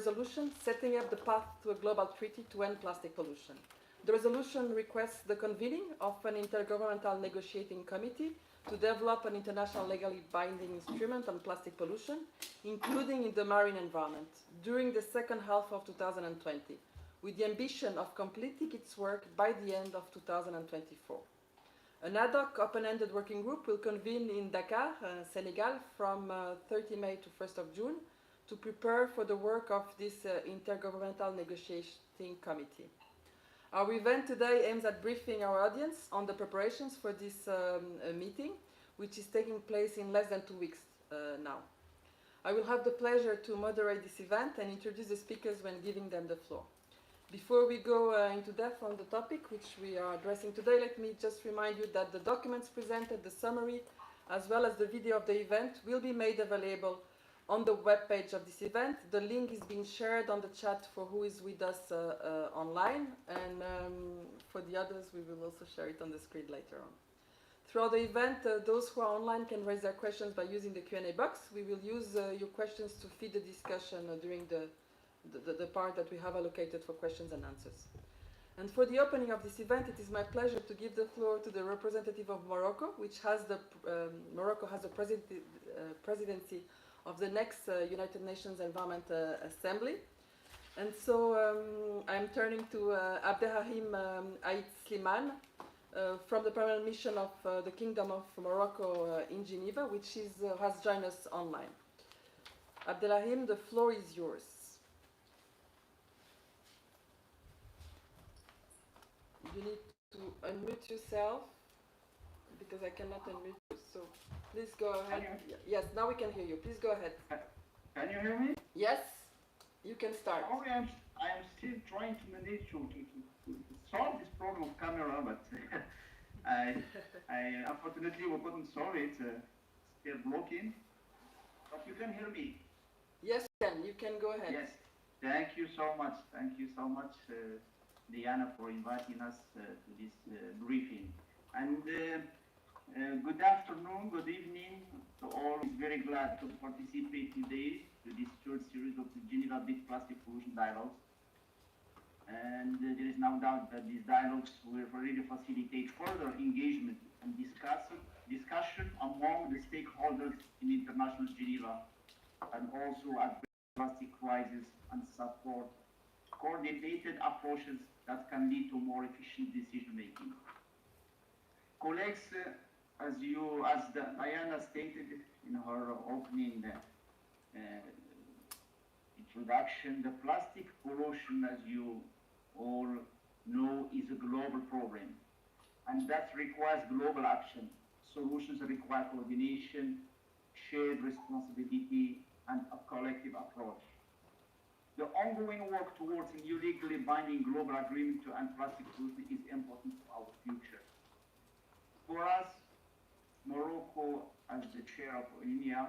resolution setting up the path to a global treaty to end plastic pollution. The resolution requests the convening of an Intergovernmental Negotiating Committee to develop an international legally binding instrument on plastic pollution, including in the marine environment, during the second half of 2020, with the ambition of completing its work by the end of 2024. An ad hoc open-ended working group will convene in Dakar, Sénégal, from 30 May to 1st of June to prepare for the work of this Intergovernmental Negotiating Committee. Our event today aims at briefing our audience on the preparations for this meeting, which is taking place in less than 2 weeks now. I will have the pleasure to moderate this event and introduce the speakers when giving them the floor. Before we go into depth on the topic which we are addressing today, let me just remind you that the documents presented, the summary, as well as the video of the event will be made available on the webpage of this event. The link is being shared on the chat for who is with us online, and for the others we will also share it on the screen later on. Throughout the event, those who are online can raise their questions by using the Q&A box. We will use your questions to feed the discussion during the part that we have allocated for questions and answers. And for the opening of this event, it is my pleasure to give the floor to the representative of Morocco, which has Morocco has the presidency of the next United Nations Environment Assembly. And so I'm turning to Abderrahim Ait Slimane from the Permanent Mission of the Kingdom of Morocco in Geneva, which has joined us online. Abderrahim, the floor is yours. You need to unmute yourself because I cannot unmute you, so please go ahead. Yes, now we can hear you. Please go ahead. Can you hear me? Yes, you can start. Sorry, I am still trying to manage to solve this problem of camera, but I unfortunately we couldn't solve it. Still blocking. But you can hear me. Yes, you can go ahead. Yes, thank you so much. Thank you so much, Diana, for inviting us to this briefing. And good afternoon, good evening to all. I'm very glad to participate today to this third series of the Geneva Big Plastic Pollution Dialogues. And there is no doubt that these dialogues will really facilitate further engagement and discussion among the stakeholders in international Geneva, and also address the plastic crisis and support coordinated approaches that can lead to more efficient decision making. Colleagues, as Diana stated in her opening introduction, the plastic pollution, as you all know, is a global problem, and that requires global action. Solutions require coordination, shared responsibility, and a collective approach. The ongoing work towards a new legally binding global agreement to end plastic pollution is important for our future. For us, Morocco, as the chair of UNIA,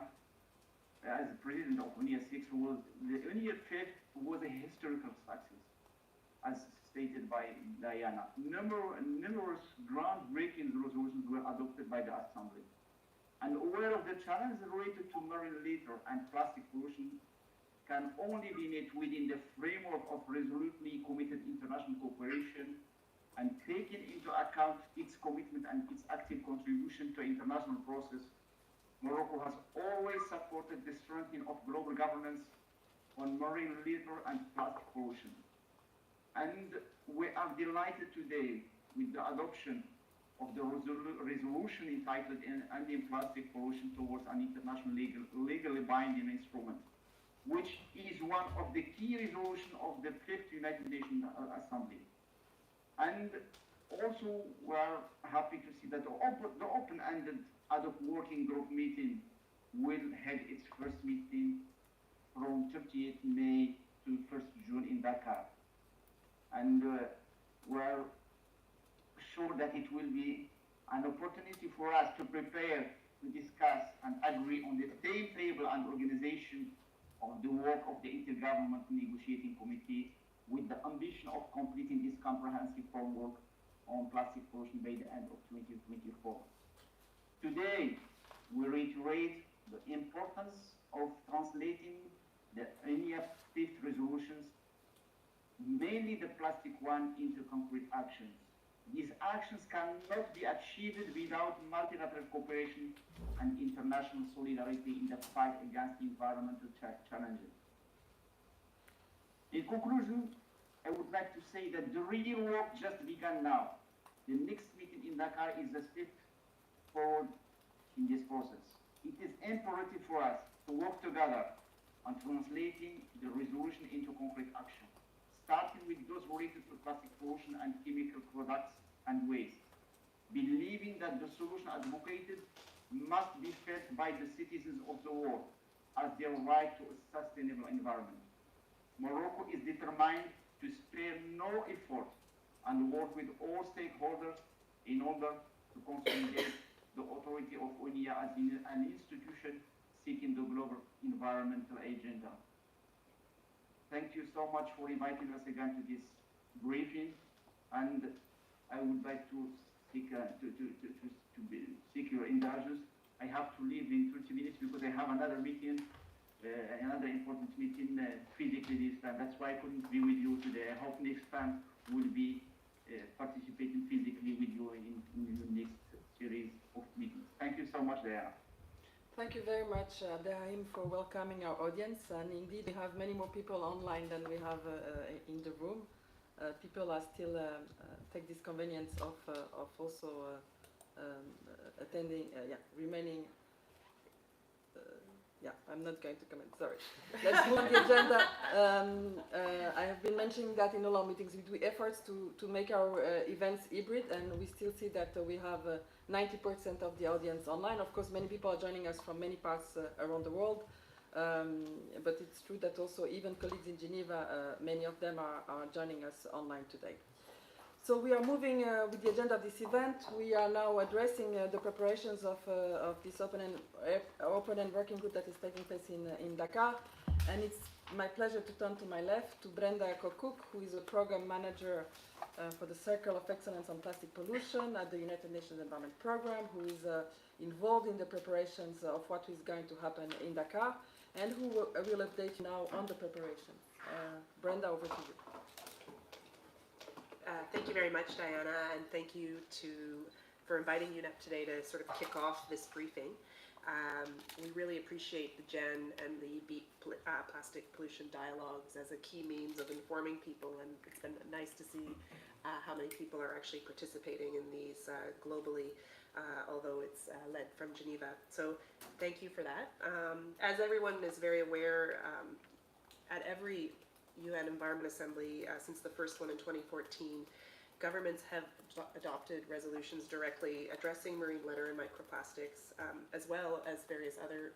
as the president of UNIA 6, the UNIA 5 was a historical success, as stated by Diana. Numerous groundbreaking resolutions were adopted by the Assembly. And aware of the challenges related to marine litter and plastic pollution can only be met within the framework of resolutely committed international cooperation, and taking into account its commitment and its active contribution to international process. Morocco has always supported the strengthening of global governance on marine litter and plastic pollution. And we are delighted today with the adoption of the resolution entitled Ending Plastic Pollution Towards an International Legally Binding Instrument, which is one of the key resolutions of the 5th United Nations Assembly. And also we are happy to see that the open-ended ad hoc working group meeting will have its first meeting from 30th May to 1st June in Dakar. And we are sure that it will be an opportunity for us to prepare, to discuss and agree on the timetable and organization of the work of the Intergovernmental Negotiating Committee, with the ambition of completing this comprehensive framework on plastic pollution by the end of 2024. Today, we reiterate the importance of translating the UNIA 5th resolution mainly the plastic one, into concrete actions. These actions cannot be achieved without multilateral cooperation and international solidarity in the fight against environmental challenges. In conclusion, I would like to say that the real work just began now. The next meeting in Dakar is a step forward in this process. It is imperative for us to work together on translating the resolution into concrete action, starting with those related to plastic pollution and chemical products and waste, believing that the solution advocated must be felt by the citizens of the world as their right to a sustainable environment. Morocco is determined to spare no effort and work with all stakeholders in order to consolidate the authority of ONIA as an institution seeking the global environmental agenda. Thank you so much for inviting us again to this briefing, and I would like to seek your indulgence. I have to leave in 30 minutes because I have another meeting, another important meeting physically this time. That's why I couldn't be with you today. I hope next time we'll be participating physically with you in the next series of meetings. Thank you so much, Diana. Thank you very much, Daim, for welcoming our audience. And indeed, we have many more people online than we have in the room. People are still take this convenience of also attending, remaining. I'm not going to comment, sorry. Let's move on the agenda. I have been mentioning that in all our meetings we do efforts to make our events hybrid, and we still see that we have 90% of the audience online. Of course, many people are joining us from many parts around the world, but it's true that also even colleagues in Geneva, many of them are joining us online today. So we are moving with the agenda of this event. We are now addressing the preparations of this open and working group that is taking place in Dakar. And it's my pleasure to turn to my left to Brenda Kokuk, who is a program manager for the Circle of Excellence on Plastic Pollution at the United Nations Environment Programme, who is involved in the preparations of what is going to happen in Dakar, and who will update you now on the preparations. Brenda, over to you. Thank you very much, Diana, and thank you for inviting UNEP today to sort of kick off this briefing. We really appreciate the GEN and the BEAT Plastic Pollution Dialogues as a key means of informing people, and it's been nice to see how many people are actually participating in these globally, although it's led from Geneva. So thank you for that. As everyone is very aware, at every UN Environment Assembly, since the first one in 2014, governments have adopted resolutions directly addressing marine litter and microplastics, as well as various other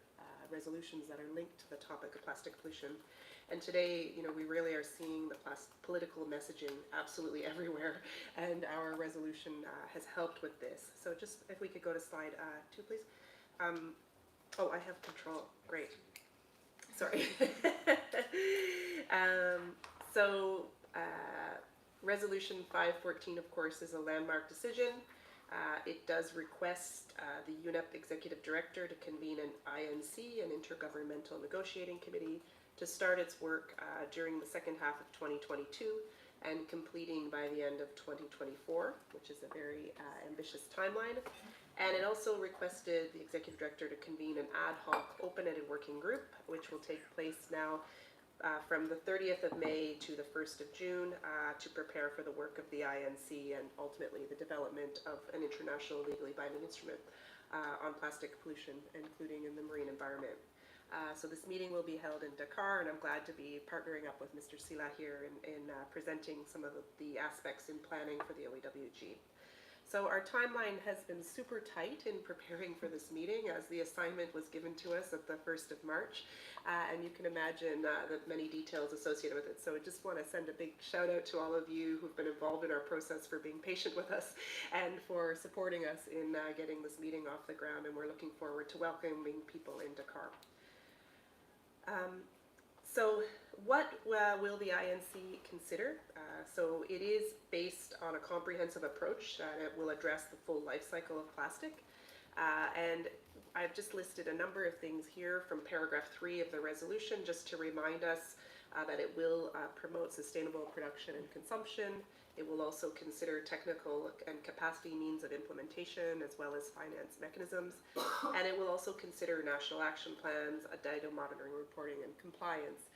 resolutions that are linked to the topic of plastic pollution. And today, we really are seeing the political messaging absolutely everywhere, and our resolution has helped with this. So just if we could go to slide 2, please. Oh, I have control. Great. Sorry. Resolution 514, of course, is a landmark decision. It does request the UNEP Executive Director to convene an INC, an Intergovernmental Negotiating Committee, to start its work during the second half of 2022 and completing by the end of 2024, which is a very ambitious timeline. And it also requested the Executive Director to convene an ad hoc open-ended working group, which will take place now from the 30th of May to the 1st of June to prepare for the work of the INC and ultimately the development of an international legally binding instrument on plastic pollution, including in the marine environment. So this meeting will be held in Dakar, and I'm glad to be partnering up with Mr. Sila here in presenting some of the aspects in planning for the OEWG. So our timeline has been super tight in preparing for this meeting, as the assignment was given to us at the 1st of March, and you can imagine the many details associated with it. So I just want to send a big shout out to all of you who've been involved in our process for being patient with us and for supporting us in getting this meeting off the ground, and we're looking forward to welcoming people in Dakar. So what will the INC consider? So it is based on a comprehensive approach that will address the full life cycle of plastic. And I've just listed a number of things here from paragraph 3 of the resolution, just to remind us that it will promote sustainable production and consumption. It will also consider technical and capacity means of implementation as well as finance mechanisms. And it will also consider national action plans, data monitoring, reporting, and compliance.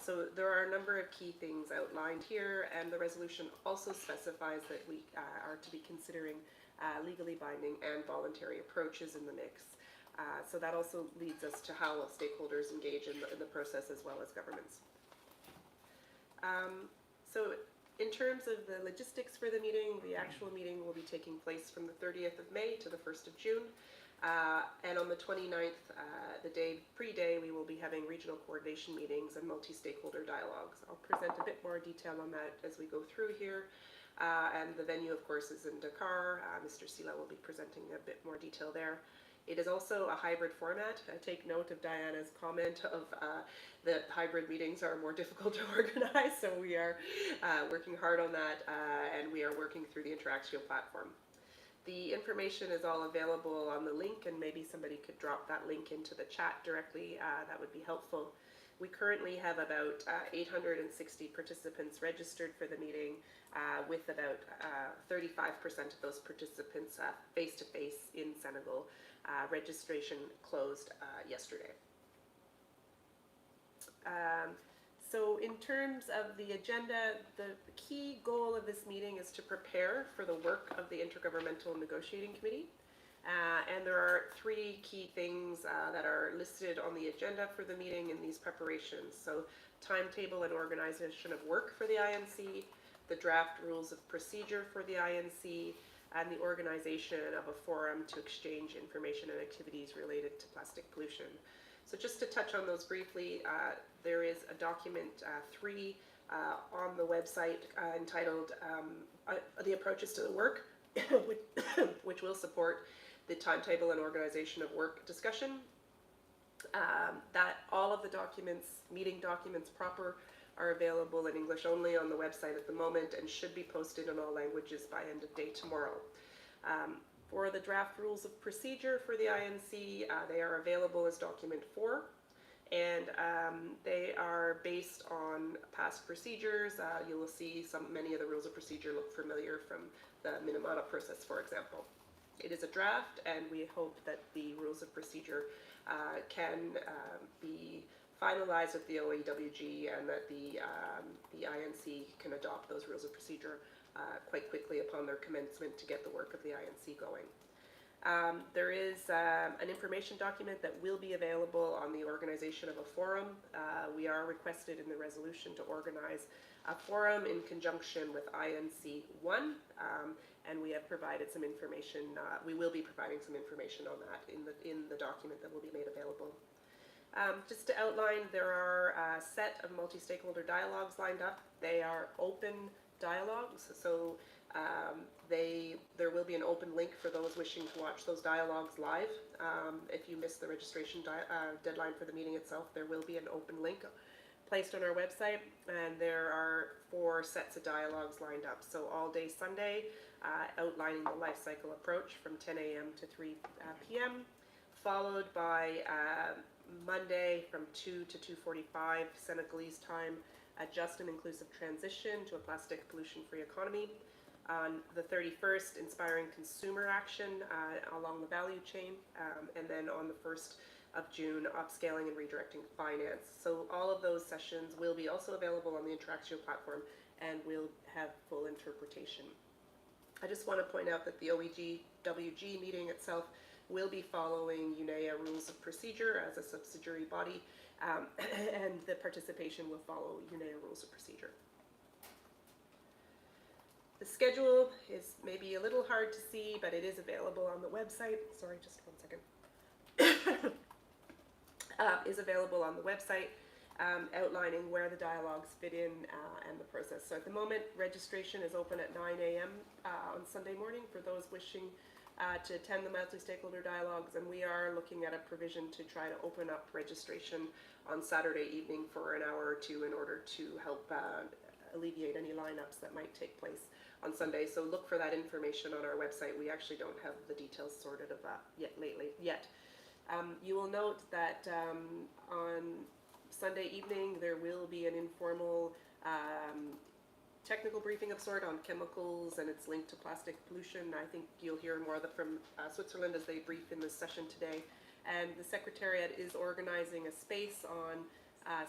So there are a number of key things outlined here, and the resolution also specifies that we are to be considering legally binding and voluntary approaches in the mix. So that also leads us to how stakeholders engage in the process as well as governments. So in terms of the logistics for the meeting, the actual meeting will be taking place from the 30th of May to the 1st of June. And on the 29th, the pre-day, we will be having regional coordination meetings and multi-stakeholder dialogues. I'll present a bit more detail on that as we go through here. And the venue, of course, is in Dakar. Mr. Sila will be presenting a bit more detail there. It is also a hybrid format. I take note of Diana's comment of that hybrid meetings are more difficult to organize, so we are working hard on that, and we are working through the Interactio platform. The information is all available on the link, and maybe somebody could drop that link into the chat directly. That would be helpful. We currently have about 860 participants registered for the meeting, with about 35% of those participants face-to-face in Senegal. Registration closed yesterday. So in terms of the agenda, the key goal of this meeting is to prepare for the work of the Intergovernmental Negotiating Committee. And there are three key things that are listed on the agenda for the meeting in these preparations. So timetable and organization of work for the INC, the draft rules of procedure for the INC, and the organization of a forum to exchange information and activities related to plastic pollution. So just to touch on those briefly, there is a document 3 on the website entitled The Approaches to the Work, which will support the timetable and organization of work discussion. That all of the documents, meeting documents proper, are available in English only on the website at the moment and should be posted in all languages by end of day tomorrow. For the draft rules of procedure for the INC, they are available as document 4, and they are based on past procedures. You will see many of the rules of procedure look familiar from the Minamata process, for example. It is a draft, and we hope that the rules of procedure can be finalized with the Oewg, and that the INC can adopt those rules of procedure quite quickly upon their commencement to get the work of the INC going. There is an information document that will be available on the organization of a forum. We are requested in the resolution to organize a forum in conjunction with INC 1, and we have provided some information. We will be providing some information on that in the document that will be made available. Just to outline, there are a set of multi-stakeholder dialogues lined up. They are open dialogues, so there will be an open link for those wishing to watch those dialogues live. If you miss the registration deadline for the meeting itself, there will be an open link placed on our website, and there are 4 sets of dialogues lined up. So all day Sunday, outlining the life cycle approach from 10 a.m. to 3 p.m., followed by Monday from 2 to 2:45 Senegalese time, a just and inclusive transition to a plastic pollution-free economy. On the 31st, inspiring consumer action along the value chain, and then on the 1st of June, upscaling and redirecting finance. So all of those sessions will be also available on the Interactio platform and will have full interpretation. I just want to point out that the OEG-WG meeting itself will be following UNEA rules of procedure as a subsidiary body, and the participation will follow UNEA rules of procedure. The schedule is maybe a little hard to see, but it is available on the website. Sorry, just 1 second. Is available on the website, outlining where the dialogues fit in and the process. So at the moment, registration is open at 9 a.m. On Sunday morning for those wishing to attend the multi-stakeholder dialogues, and we are looking at a provision to try to open up registration on Saturday evening for an hour or 2 in order to help alleviate any lineups that might take place on Sunday. So look for that information on our website. We actually don't have the details sorted of that yet. You will note that on Sunday evening, there will be an informal technical briefing of sort on chemicals and its link to plastic pollution. I think you'll hear more from Switzerland as they brief in this session today. And the Secretariat is organizing a space on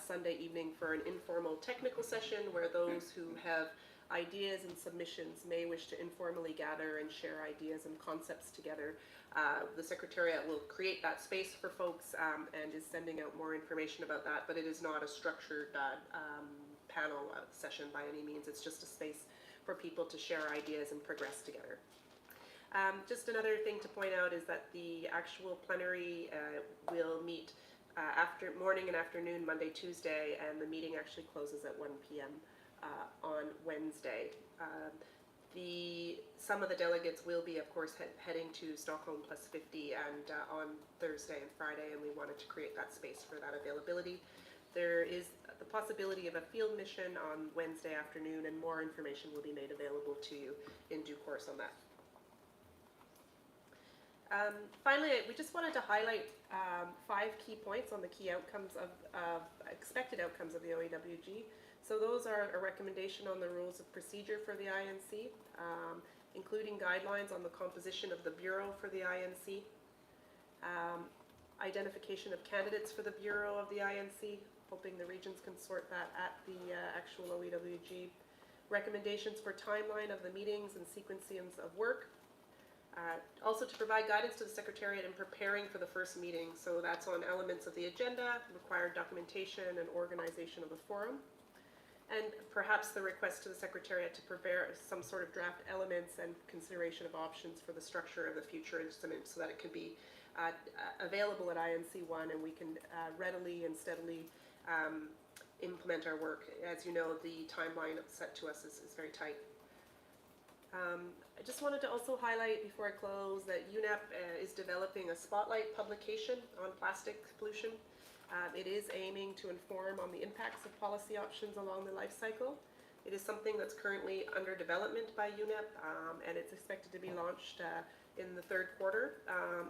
Sunday evening for an informal technical session where those who have ideas and submissions may wish to informally gather and share ideas and concepts together. The Secretariat will create that space for folks and is sending out more information about that, but it is not a structured panel session by any means. It's just a space for people to share ideas and progress together. Just another thing to point out is that the actual plenary will meet morning and afternoon, Monday, Tuesday, and the meeting actually closes at 1 p.m. On Wednesday. Some of the delegates will be, of course, heading to Stockholm plus 50 and on Thursday and Friday, and we wanted to create that space for that availability. There is the possibility of a field mission on Wednesday afternoon, and more information will be made available to you in due course on that. Finally, we just wanted to highlight 5 key points on the key outcomes of expected outcomes of the OEWG. So those are a recommendation on the rules of procedure for the INC, including guidelines on the composition of the Bureau for the INC, identification of candidates for the Bureau of the INC, hoping the regions can sort that at the actual OEWG, recommendations for timeline of the meetings and sequencings of work, also to provide guidance to the Secretariat in preparing for the first meeting. So that's on elements of the agenda, required documentation and organization of the forum, and perhaps the request to the Secretariat to prepare some sort of draft elements and consideration of options for the structure of the future instrument so that it can be available at INC1 and we can readily and steadily implement our work. As you know, the timeline set to us is very tight. I just wanted to also highlight before I close that UNEP is developing a spotlight publication on plastic pollution. It is aiming to inform on the impacts of policy options along the life cycle. It is something that's currently under development by UNEP, and it's expected to be launched in the third quarter.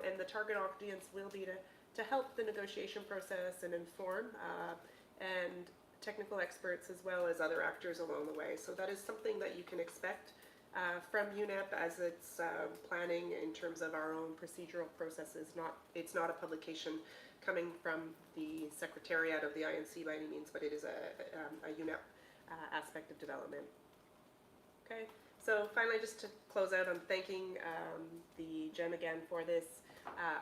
And the target audience will be to help the negotiation process and inform and technical experts as well as other actors along the way. So that is something that you can expect from UNEP as it's planning in terms of our own procedural processes. It's not a publication coming from the Secretariat of the INC by any means, but it is a UNEP aspect of development. Okay, so finally, just to close out, I'm thanking the GEM again for this.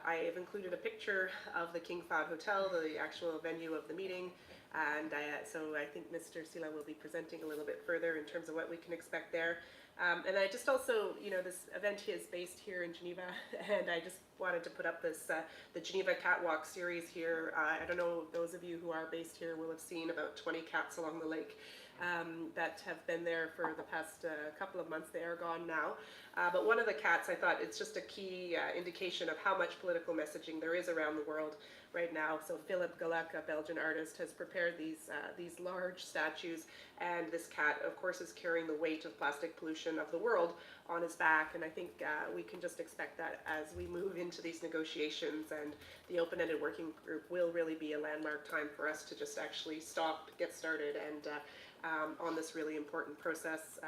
I have included a picture of the King Fahd Hotel, the actual venue of the meeting, and so I think Mr. Sila will be presenting a little bit further in terms of what we can expect there. And I just also, this event is based here in Geneva, and I just wanted to put up this, the Geneva Catwalk series here. I don't know, those of you who are based here will have seen about 20 cats along the lake that have been there for the past couple of months. They are gone now. But one of the cats, I thought it's just a key indication of how much political messaging there is around the world right now. So Philip Galec, a Belgian artist, has prepared these large statues, and this cat, of course, is carrying the weight of plastic pollution of the world on his back. And I think we can just expect that as we move into these negotiations, and the open-ended working group will really be a landmark time for us to just actually stop, get started, and on this really important process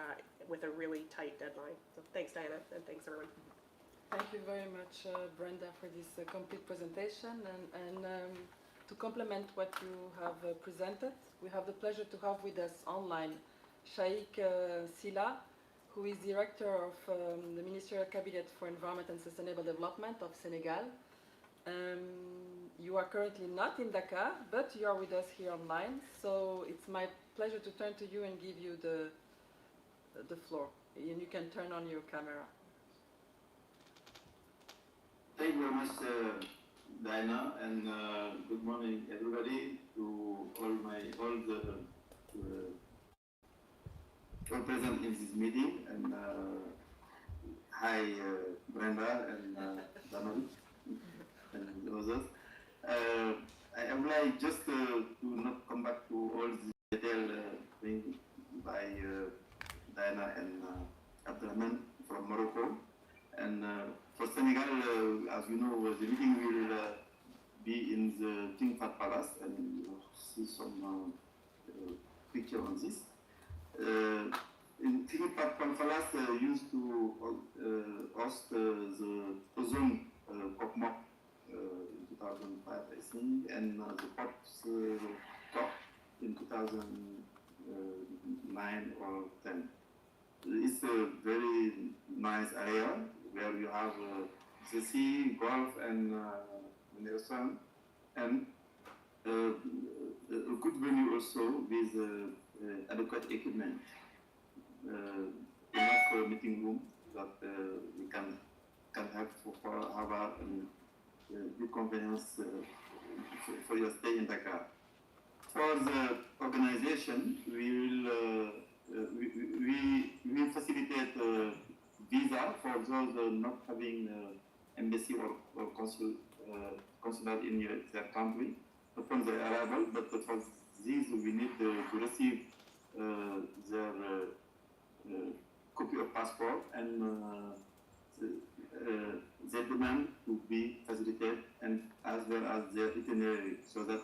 with a really tight deadline. So thanks, Diana, and thanks, everyone. Thank you very much, Brenda, for this complete presentation. And to complement what you have presented, we have the pleasure to have with us online Shaikh Sila, who is Director of the Ministerial Cabinet for Environment and Sustainable Development of Sénégal. You are currently not in Dakar, but you are with us here online, so it's my pleasure to turn to you and give you the floor. And you can turn on your camera. Thank you very much, Diana, and good morning, everybody, to all present in this meeting, and hi, Brenda and Donald and others. I would like just to not come back to all the detailed things by Diana and Abdurrahman from Morocco. And for Senegal, as you know, the meeting will be in the King Fahd Palace, and you see some picture on this. In King Fahd Palace used to host the ozone COP in 2005, I think, and the COP in 2009 or 10. It's a very nice area where you have the sea, golf, and sun, and a good venue also with adequate equipment, enough meeting room that we can have for our good convenience for your stay in Dakar. For the organization, we will facilitate visa for those not having embassy or consular in their country upon their arrival, but for this we need to receive their copy of passport, and their demand to be facilitated, and as well as their itinerary, so that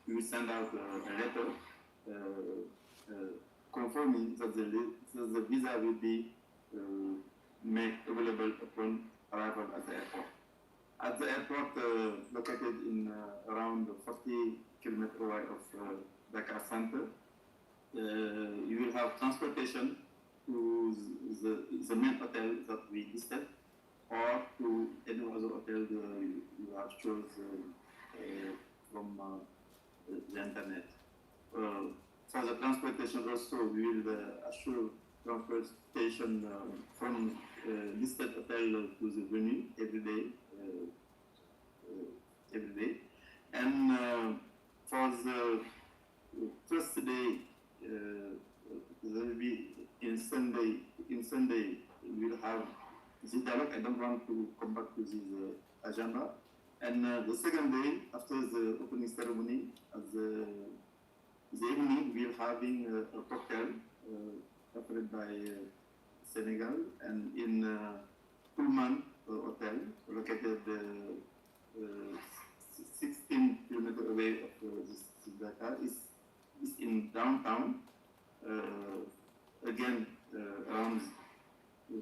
we will send out a letter confirming that the visa will be made available upon arrival at the airport. At the airport, located in around 40 kilometers away of Dakar center, you will have transportation to the main hotel that we listed, or to any other hotel you have chosen from the internet. For the transportation also, we will assure transportation from listed hotel to the venue every day. And for the first day, there will be in Sunday we will have this dialogue. I don't want to come back to this agenda. And the second day, after the opening ceremony, at the evening, we are having a cocktail offered by Sénégal, and in Pullman Hotel, located 16 kilometers away of this Dakar, is in downtown, again around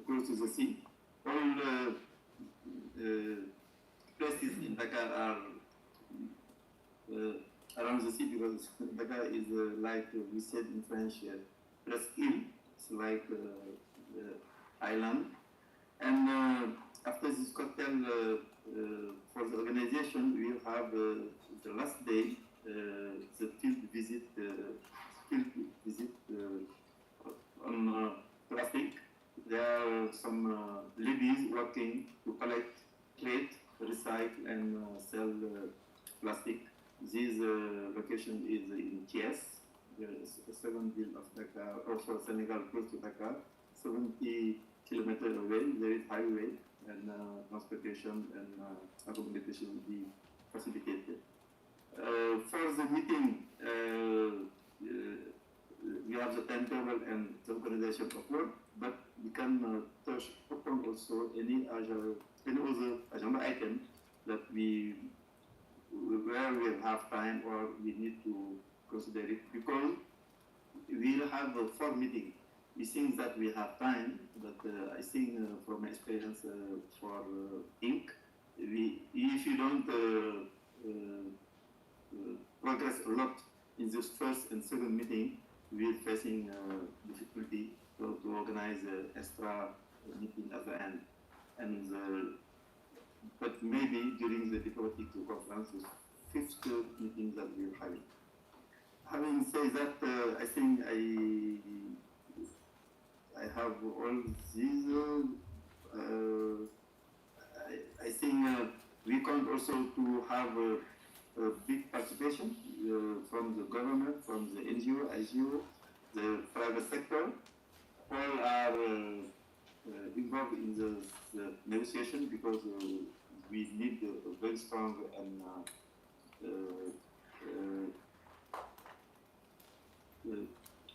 close to the sea. All places in Dakar are around the sea, because Dakar is like we said in French, presqu'île. It's like island. And after this cocktail, for the organization, we will have the last day the field visit on plastic. There are some ladies working to collect, plate, recycle, and sell plastic. This location is in Thiès, the second ville of Dakar, also Sénégal, close to Dakar, 70 kilometers away. There is highway, and transportation and accommodation will be facilitated. For the meeting, we have the timetable and the organization of work, but we can touch upon also any other agenda item that where we have time or we need to consider it, because we will have 4 meetings. We think that we have time, but I think from my experience for ink, if you don't progress a lot in this first and second meeting, we are facing difficulty to organize extra meeting at the end. And but maybe during the diplomatic conference, the 5th meeting that we are having. Having said that, I think I have all these. I think we can also to have a big participation from the government, from the NGO, IGO, the private sector. All are involved in the negotiation, because we need a very strong and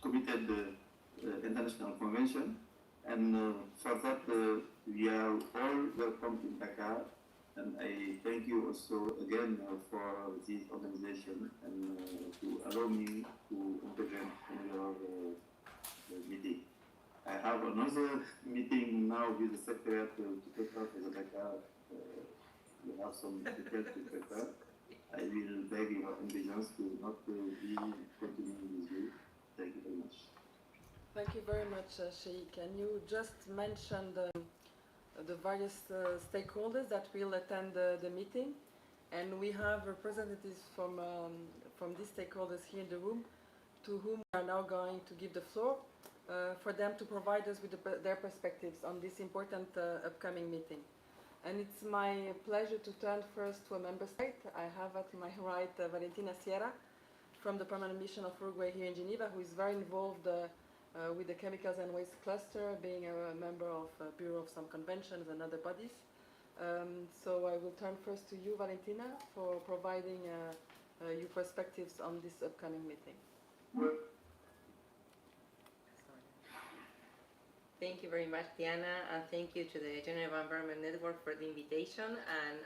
committed international convention. And for that, we are all welcome in Dakar, And I thank you also again for this organization and to allow me to intervene in your meeting. I have another meeting now with the secretary to prepare for the Dakar. We have some details to prepare. I will beg your indulgence to not be continuing with you. Thank you very much. Thank you very much, Sheikh. Can you just mention the various stakeholders that will attend the meeting? And we have representatives from these stakeholders here in the room, to whom we are now going to give the floor for them to provide us with their perspectives on this important upcoming meeting. And it's my pleasure to turn first to a member state. I have at my right Valentina Sierra from the Permanent Mission of Uruguay here in Geneva, who is very involved with the Chemicals and Waste Cluster, being a member of Bureau of some conventions and other bodies. So I will turn first to you, Valentina, for providing your perspectives on this upcoming meeting. Thank you very much, Diana, and thank you to the Geneva Environment Network for the invitation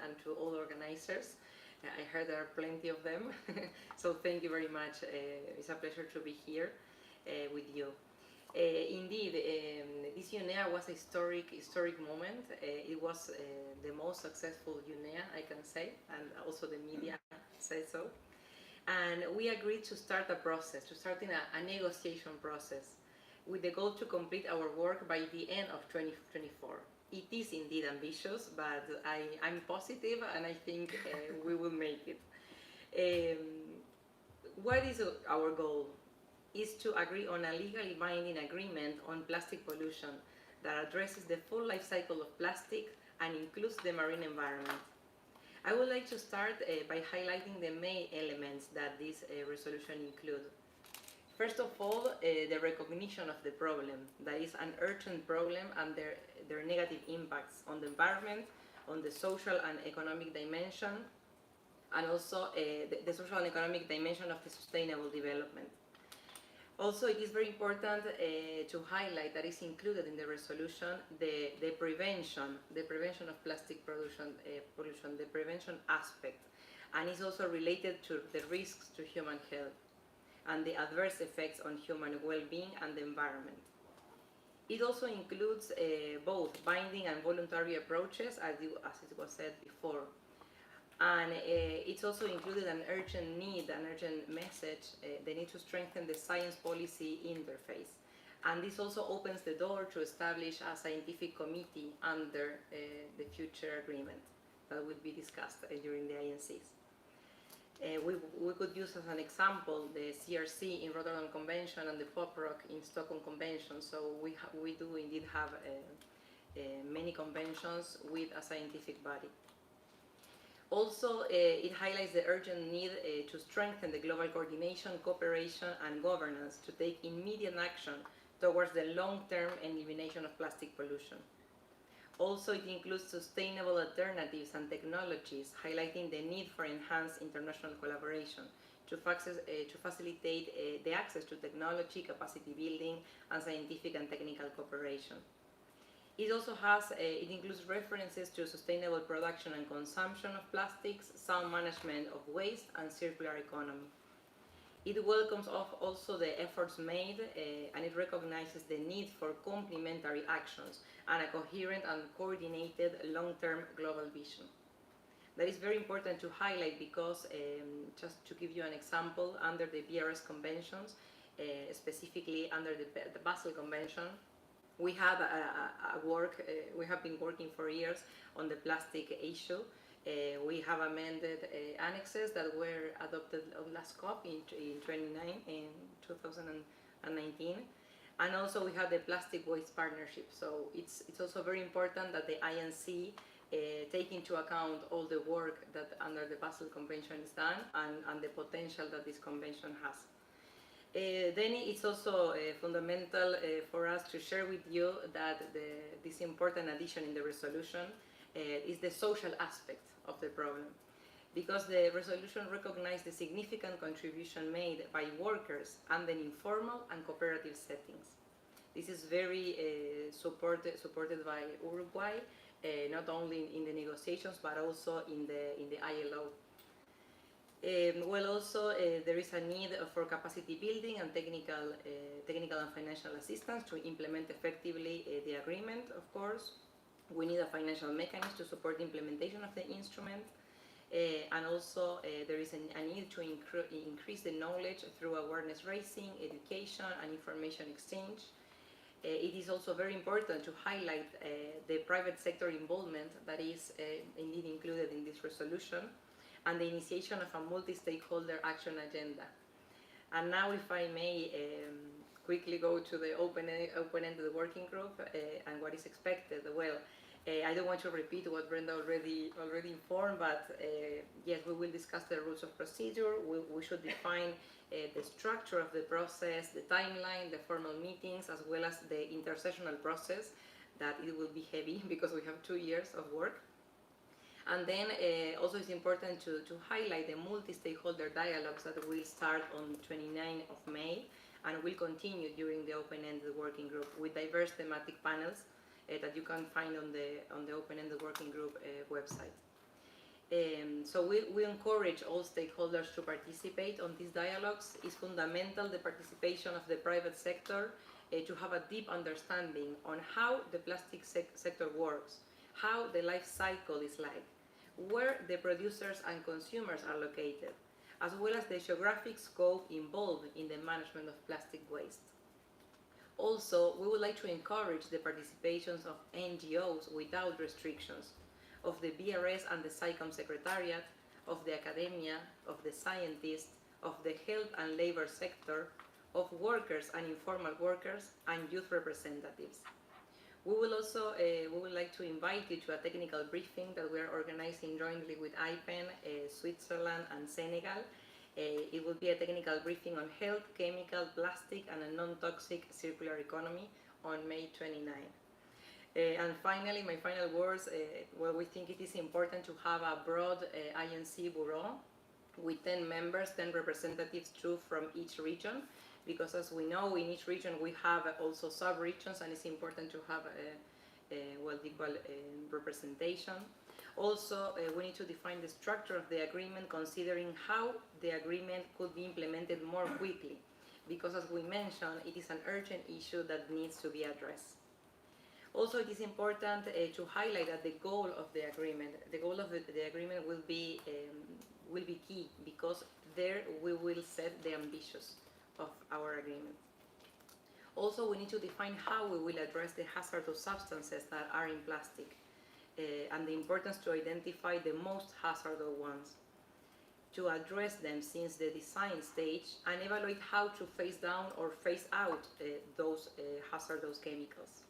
and to all organizers. I heard there are plenty of them, so thank you very much. It's a pleasure to be here with you. Indeed, this UNEA was a historic moment. It was the most successful UNEA, I can say, and also the media said so. And we agreed to start a process, to start in a negotiation process, with the goal to complete our work by the end of 2024. It is indeed ambitious, but I'm positive and I think we will make it. What is our goal? Is to agree on a legally binding agreement on plastic pollution that addresses the full life cycle of plastic and includes the marine environment. I would like to start by highlighting the main elements that this resolution includes. First of all, the recognition of the problem, that is an urgent problem and their negative impacts on the environment, on the social and economic dimension, and also the social and economic dimension of the sustainable development. Also, it is very important to highlight that is included in the resolution the prevention of plastic pollution, the prevention aspect, and is also related to the risks to human health and the adverse effects on human well-being and the environment. It also includes both binding and voluntary approaches, as it was said before. And it's also included an urgent need, an urgent message, the need to strengthen the science policy interface. And this also opens the door to establish a scientific committee under the future agreement that will be discussed during the INCs. We could use as an example the CRC in Rotterdam Convention and the POPROC in Stockholm Convention. So we do indeed have many conventions with a scientific body. Also, it highlights the urgent need to strengthen the global coordination, cooperation and governance to take immediate action towards the long-term elimination of plastic pollution. Also, it includes sustainable alternatives and technologies, highlighting the need for enhanced international collaboration to facilitate the access to technology, capacity building, and scientific and technical cooperation. It also it includes references to sustainable production and consumption of plastics, sound management of waste, and circular economy. It welcomes also the efforts made and it recognizes the need for complementary actions and a coherent and coordinated long-term global vision. That is very important to highlight because, just to give you an example, under the BRS conventions, specifically under the Basel Convention, we have we have been working for years on the plastic issue. We have amended annexes that were adopted on last COP in 2019, and also we have the plastic waste partnership. So it's also very important that the INC take into account all the work that under the Basel Convention is done and the potential that this convention has. Then it's also fundamental for us to share with you that this important addition in the resolution is the social aspect of the problem, because the resolution recognizes the significant contribution made by workers under informal and cooperative settings. This is very supported by Uruguay, not only in the negotiations but also in the ILO. There is a need for capacity building and technical and financial assistance to implement effectively the agreement, of course. We need a financial mechanism to support the implementation of the instrument. And also there is a need to increase the knowledge through awareness raising, education and information exchange. It is also very important to highlight the private sector involvement that is indeed included in this resolution, and the initiation of a multi-stakeholder action agenda. And now, if I may quickly go to the open-ended working group and what is expected. Well, I don't want to repeat what Brenda already informed, but yes, we will discuss the rules of procedure. We should define the structure of the process, the timeline, the formal meetings, as well as the intersessional process, that it will be heavy because we have 2 years of work. And then also it's important to highlight the multi-stakeholder dialogues that will start on 29th of May and will continue during the open-ended working group with diverse thematic panels that you can find on the open-ended working group website. So we encourage all stakeholders to participate on these dialogues. It's fundamental, the participation of the private sector, to have a deep understanding on how the plastic sector works, how the life cycle is like, where the producers and consumers are located, as well as the geographic scope involved in the management of plastic waste. Also, we would like to encourage the participations of NGOs without restrictions, of the BRS and the SICOM Secretariat, of the academia, of the scientists, of the health and labor sector, of workers and informal workers, and youth representatives. We will also we would like to invite you to a technical briefing that we are organizing jointly with IPEN, Switzerland and Senegal. It will be a technical briefing on health, chemical, plastic and a non-toxic circular economy on May 29. And finally, my final words, well, we think it is important to have a broad INC bureau with 10 members, 10 representatives, 2 from each region, because as we know, in each region we have also sub-regions, and it's important to have equal representation. Also, we need to define the structure of the agreement, considering how the agreement could be implemented more quickly, because as we mentioned, it is an urgent issue that needs to be addressed. Also, it is important to highlight that the goal of the agreement, the agreement will be key, because there we will set the ambitions of our agreement. Also, we need to define how we will address the hazardous substances that are in plastic, and the importance to identify the most hazardous ones, to address them since the design stage, and evaluate how to phase down or phase out those hazardous chemicals.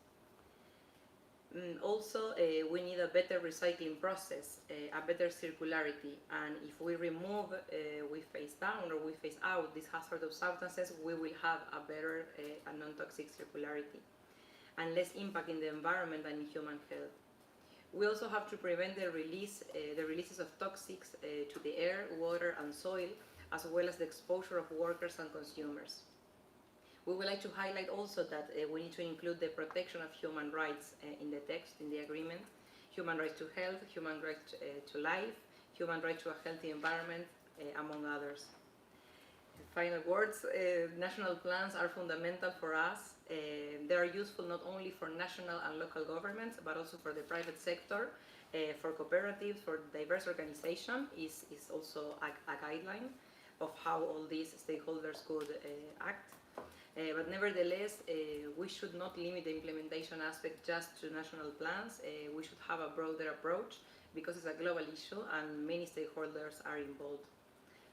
Also, we need a better recycling process, a better circularity, and if we remove, we phase down or we phase out these hazardous substances, we will have a better and non-toxic circularity and less impact in the environment and in human health. We also have to prevent the releases of toxics to the air, water and soil, as well as the exposure of workers and consumers. We would like to highlight also that we need to include the protection of human rights in the text, in the agreement, human rights to health, human rights to life, human rights to a healthy environment, among others. Final words, national plans are fundamental for us. They are useful not only for national and local governments, but also for the private sector, for cooperatives, for diverse organizations, is also a guideline of how all these stakeholders could act. But nevertheless, we should not limit the implementation aspect just to national plans. We should have a broader approach, because it's a global issue and many stakeholders are involved.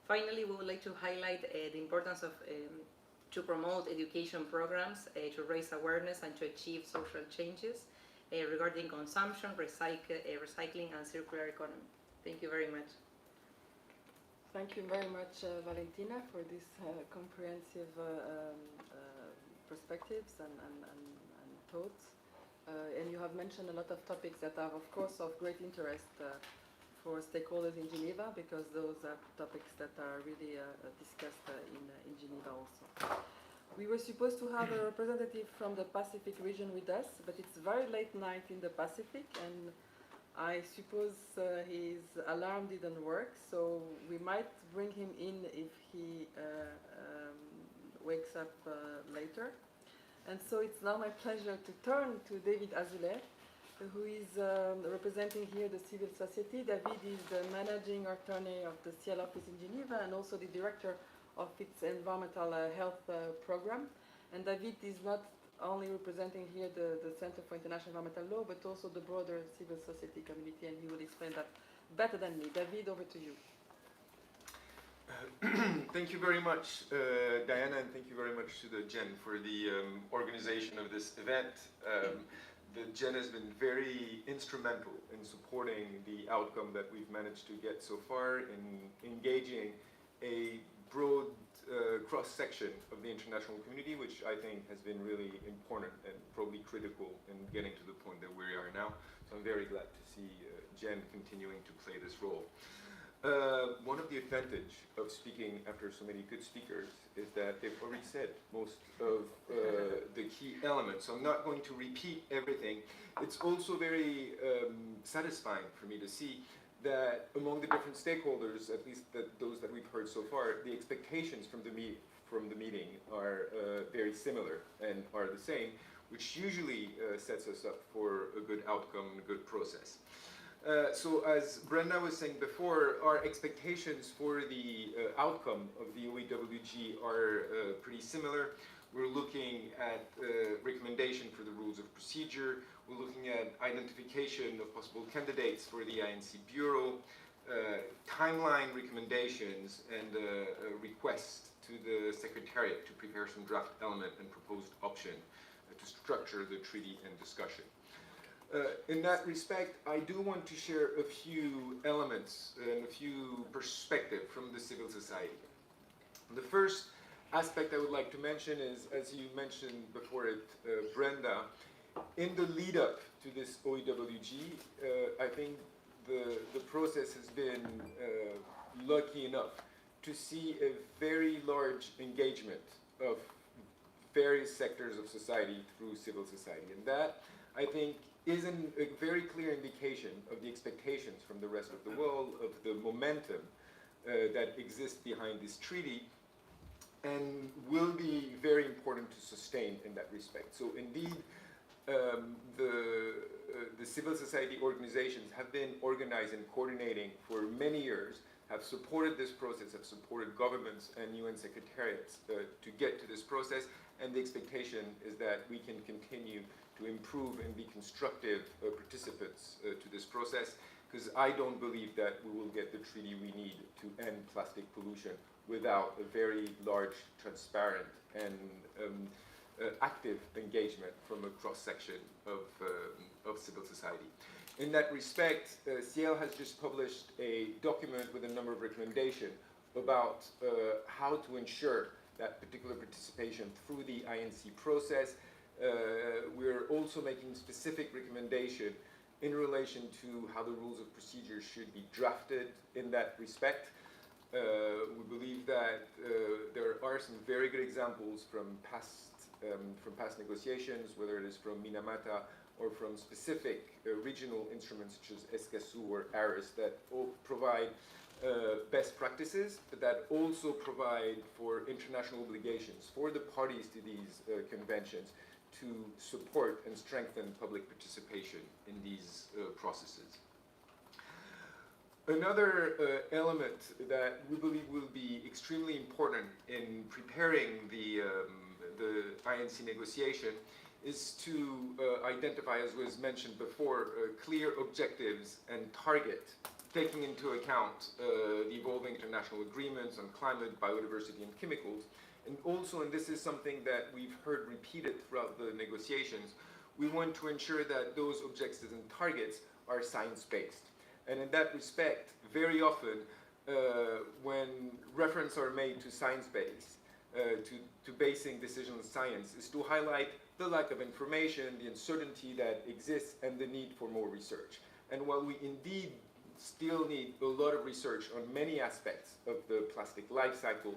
Finally, we would like to highlight the importance of to promote education programs, to raise awareness and to achieve social changes regarding consumption, recycling and circular economy. Thank you very much. Thank you very much, Valentina, for these comprehensive perspectives and thoughts. And you have mentioned a lot of topics that are, of course, of great interest for stakeholders in Geneva, because those are topics that are really discussed in Geneva also. We were supposed to have a representative from the Pacific region with us, but it's very late night in the Pacific, and I suppose his alarm didn't work, so we might bring him in if he wakes up later. And so it's now my pleasure to turn to David Azoulay, who is representing here the civil society. David is the managing attorney of the Ciel office in Geneva and also the director of its environmental health program. And David is not only representing here the Center for International Environmental Law, but also the broader civil society community, and he will explain that better than me. David, over to you. Thank you very much, Diana, and thank you very much to the GEN for the organization of this event. The GEN has been very instrumental in supporting the outcome that we've managed to get so far in engaging a broad cross-section of the international community, which I think has been really important and probably critical in getting to the point that we are now. So I'm very glad to see GEN continuing to play this role. One of the advantage of speaking after so many good speakers is that they've already said most of the key elements. So I'm not going to repeat everything. It's also very satisfying for me to see that among the different stakeholders, at least those that we've heard so far, the expectations from the meeting are very similar and are the same, which usually sets us up for a good outcome and a good process. So as Brenda was saying before, our expectations for the outcome of the OEWG are pretty similar. We're looking at recommendation for the rules of procedure. We're looking at identification of possible candidates for the INC Bureau, timeline recommendations, and a request to the Secretariat to prepare some draft element and proposed option to structure the treaty and discussion. In that respect, I do want to share a few elements and a few perspectives from the civil society. The first aspect I would like to mention is, as you mentioned before it, Brenda, in the lead up to this OEWG, I think the process has been lucky enough to see a very large engagement of various sectors of society through civil society. And that, I think, is a very clear indication of the expectations from the rest of the world, of the momentum that exists behind this treaty, and will be very important to sustain in that respect. So indeed, the civil society organizations have been organizing, coordinating for many years, have supported this process, have supported governments and UN secretariats to get to this process, and the expectation is that we can continue to improve and be constructive participants to this process, because I don't believe that we will get the treaty we need to end plastic pollution without a very large, transparent, and active engagement from a cross-section of civil society. In that respect, Ciel has just published a document with a number of recommendations about how to ensure that particular participation through the INC process. We're also making specific recommendation in relation to how the rules of procedure should be drafted in that respect. We believe that there are some very good examples from past negotiations, whether it is from Minamata or from specific regional instruments such as ESCASU or ARIS, that all provide best practices, but that also provide for international obligations for the parties to these conventions to support and strengthen public participation in these processes. Another element that we believe will be extremely important in preparing the INC negotiation is to identify, as was mentioned before, clear objectives and target, taking into account the evolving international agreements on climate, biodiversity, and chemicals. And also, and this is something that we've heard repeated throughout the negotiations, we want to ensure that those objectives and targets are science-based. And in that respect, very often, when reference are made to science-based, to basing decisions on science, is to highlight the lack of information, the uncertainty that exists, and the need for more research. And while we indeed still need a lot of research on many aspects of the plastic life cycle,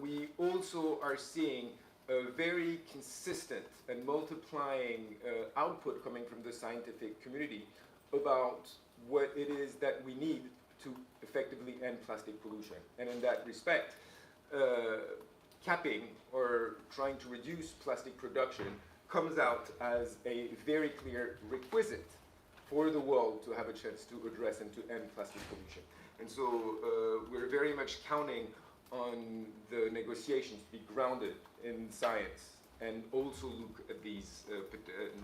we also are seeing a very consistent and multiplying output coming from the scientific community about what it is that we need to effectively end plastic pollution. And in that respect, capping or trying to reduce plastic production comes out as a very clear requisite for the world to have a chance to address and to end plastic pollution. And so we're very much counting on the negotiations to be grounded in science and also look at these,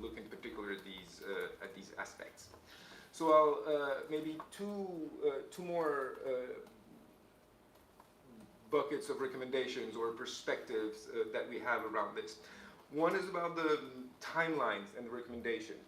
look in particular at these aspects. So I'll maybe two more buckets of recommendations or perspectives that we have around this. One is about the timelines and the recommendations.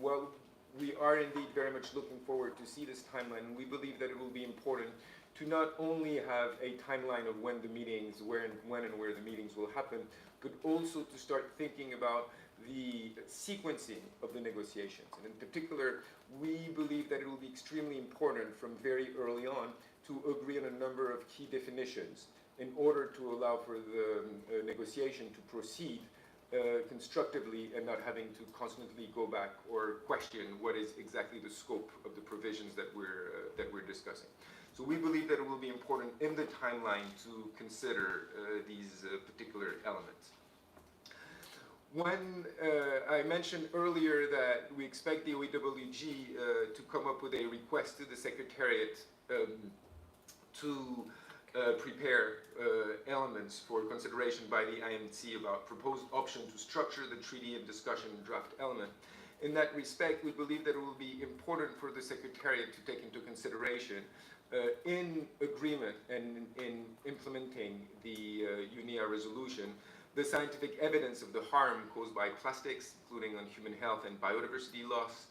Well, we are indeed very much looking forward to see this timeline, and we believe that it will be important to not only have a timeline of when the meetings, when and where the meetings will happen, but also to start thinking about the sequencing of the negotiations. And in particular, we believe that it will be extremely important from very early on to agree on a number of key definitions in order to allow for the negotiation to proceed constructively and not having to constantly go back or question what is exactly the scope of the provisions that we're discussing. So we believe that it will be important in the timeline to consider these particular elements. When I mentioned earlier that we expect the OEWG to come up with a request to the Secretariat to prepare elements for consideration by the INC about proposed option to structure the treaty and discussion draft element. In that respect, we believe that it will be important for the Secretariat to take into consideration in agreement and in implementing the UNIA resolution, the scientific evidence of the harm caused by plastics, including on human health and biodiversity loss,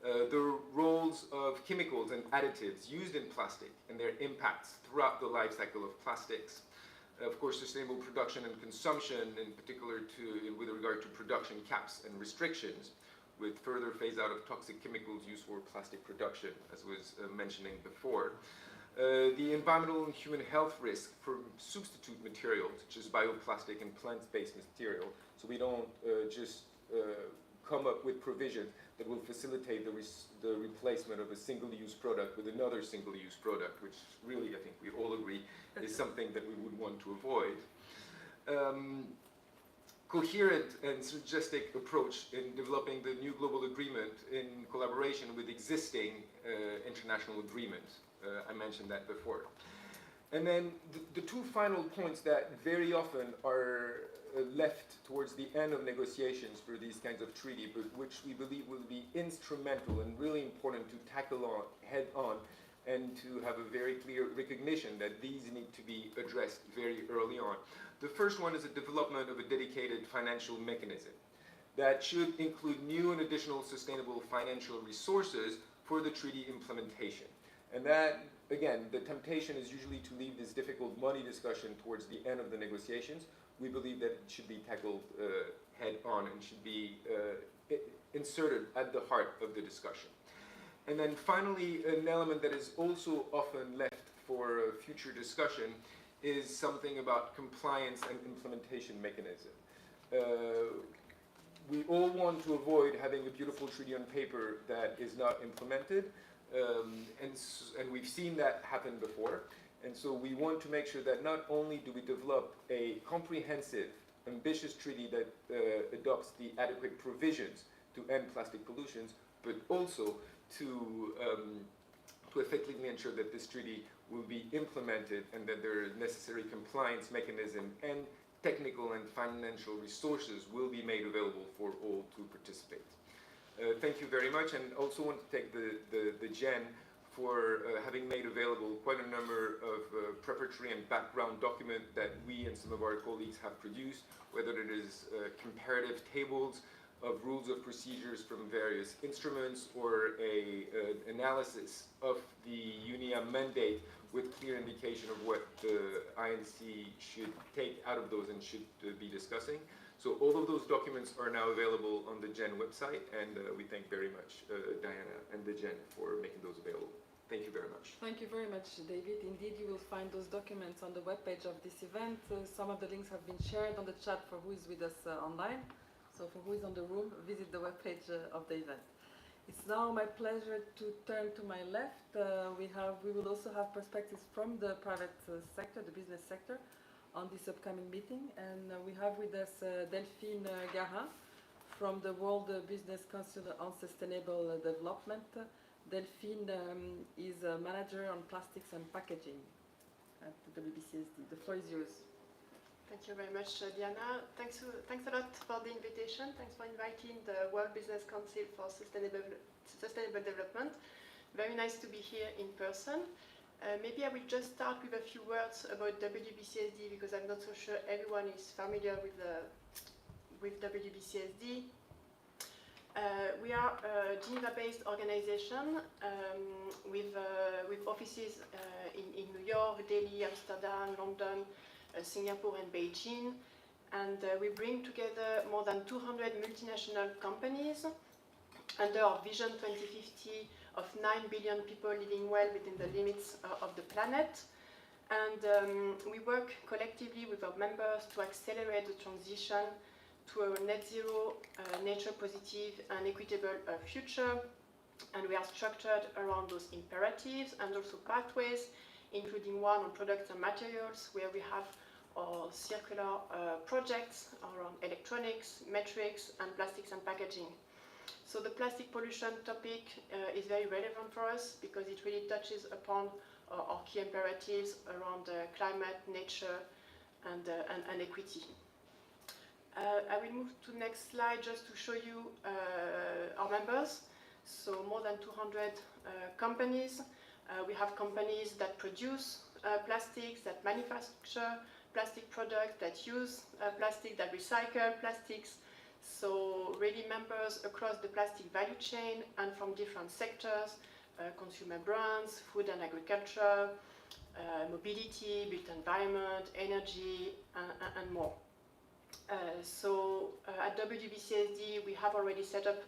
the roles of chemicals and additives used in plastic and their impacts throughout the life cycle of plastics. Of course, sustainable production and consumption, in particular with regard to production caps and restrictions, with further phase out of toxic chemicals used for plastic production, as was mentioning before. The environmental and human health risk for substitute materials, such as bioplastic and plant-based material, so we don't just come up with provisions that will facilitate the replacement of a single-use product with another single-use product, which really, I think we all agree, is something that we would want to avoid. Coherent and synergistic approach in developing the new global agreement in collaboration with existing international agreements. I mentioned that before. And then the two final points that very often are left towards the end of negotiations for these kinds of treaty, but which we believe will be instrumental and really important to tackle head on and to have a very clear recognition that these need to be addressed very early on. The first one is the development of a dedicated financial mechanism that should include new and additional sustainable financial resources for the treaty implementation. And that, again, the temptation is usually to leave this difficult money discussion towards the end of the negotiations. We believe that it should be tackled head on and should be inserted at the heart of the discussion. And then finally, an element that is also often left for future discussion is something about compliance and implementation mechanism. We all want to avoid having a beautiful treaty on paper that is not implemented. And we've seen that happen before. And so we want to make sure that not only do we develop a comprehensive, ambitious treaty that adopts the adequate provisions to end plastic pollutions, but also to effectively ensure that this treaty will be implemented and that there are necessary compliance mechanism and technical and financial resources will be made available for all to participate. Thank you very much, and also want to thank the GEN for having made available quite a number of preparatory and background documents that we and some of our colleagues have produced, whether it is comparative tables of rules of procedures from various instruments or an analysis of the UNIA mandate with clear indication of what the INC should take out of those and should be discussing. So all of those documents are now available on the GEN website, and we thank very much Diana and the GEN for making those available. Thank you very much. Thank you very much, David. Indeed, you will find those documents on the webpage of this event. Some of the links have been shared on the chat for who is with us online. So for who is on the room, visit the webpage of the event. It's now my pleasure to turn to my left. We will also have perspectives from the private sector, the business sector, on this upcoming meeting. And we have with us Delphine Garin from the World Business Council on Sustainable Development. Delphine is a manager on plastics and packaging at the WBCSD. The floor is yours. Thank you very much, Diana. Thanks a lot for the invitation. Thanks for inviting the World Business Council for Sustainable Development. Very nice to be here in person. Maybe I will just start with a few words about WBCSD because I'm not so sure everyone is familiar with WBCSD. We are a Geneva-based organization with offices in New York, Delhi, Amsterdam, London, Singapore and Beijing. And we bring together more than 200 multinational companies under our Vision 2050 of 9 billion people living well within the limits of the planet. And we work collectively with our members to accelerate the transition to a net zero, nature positive and equitable future. And we are structured around those imperatives and also pathways, including one on products and materials, where we have our circular projects around electronics, metrics, and plastics and packaging. So the plastic pollution topic is very relevant for us because it really touches upon our key imperatives around climate, nature, and equity. I will move to the next slide just to show you our members. So more than 200 companies. We have companies that produce plastics, that manufacture plastic products, that use plastic, that recycle plastics. So really members across the plastic value chain and from different sectors, consumer brands, food and agriculture, mobility, built environment, energy, and more. At WBCSD, we have already set up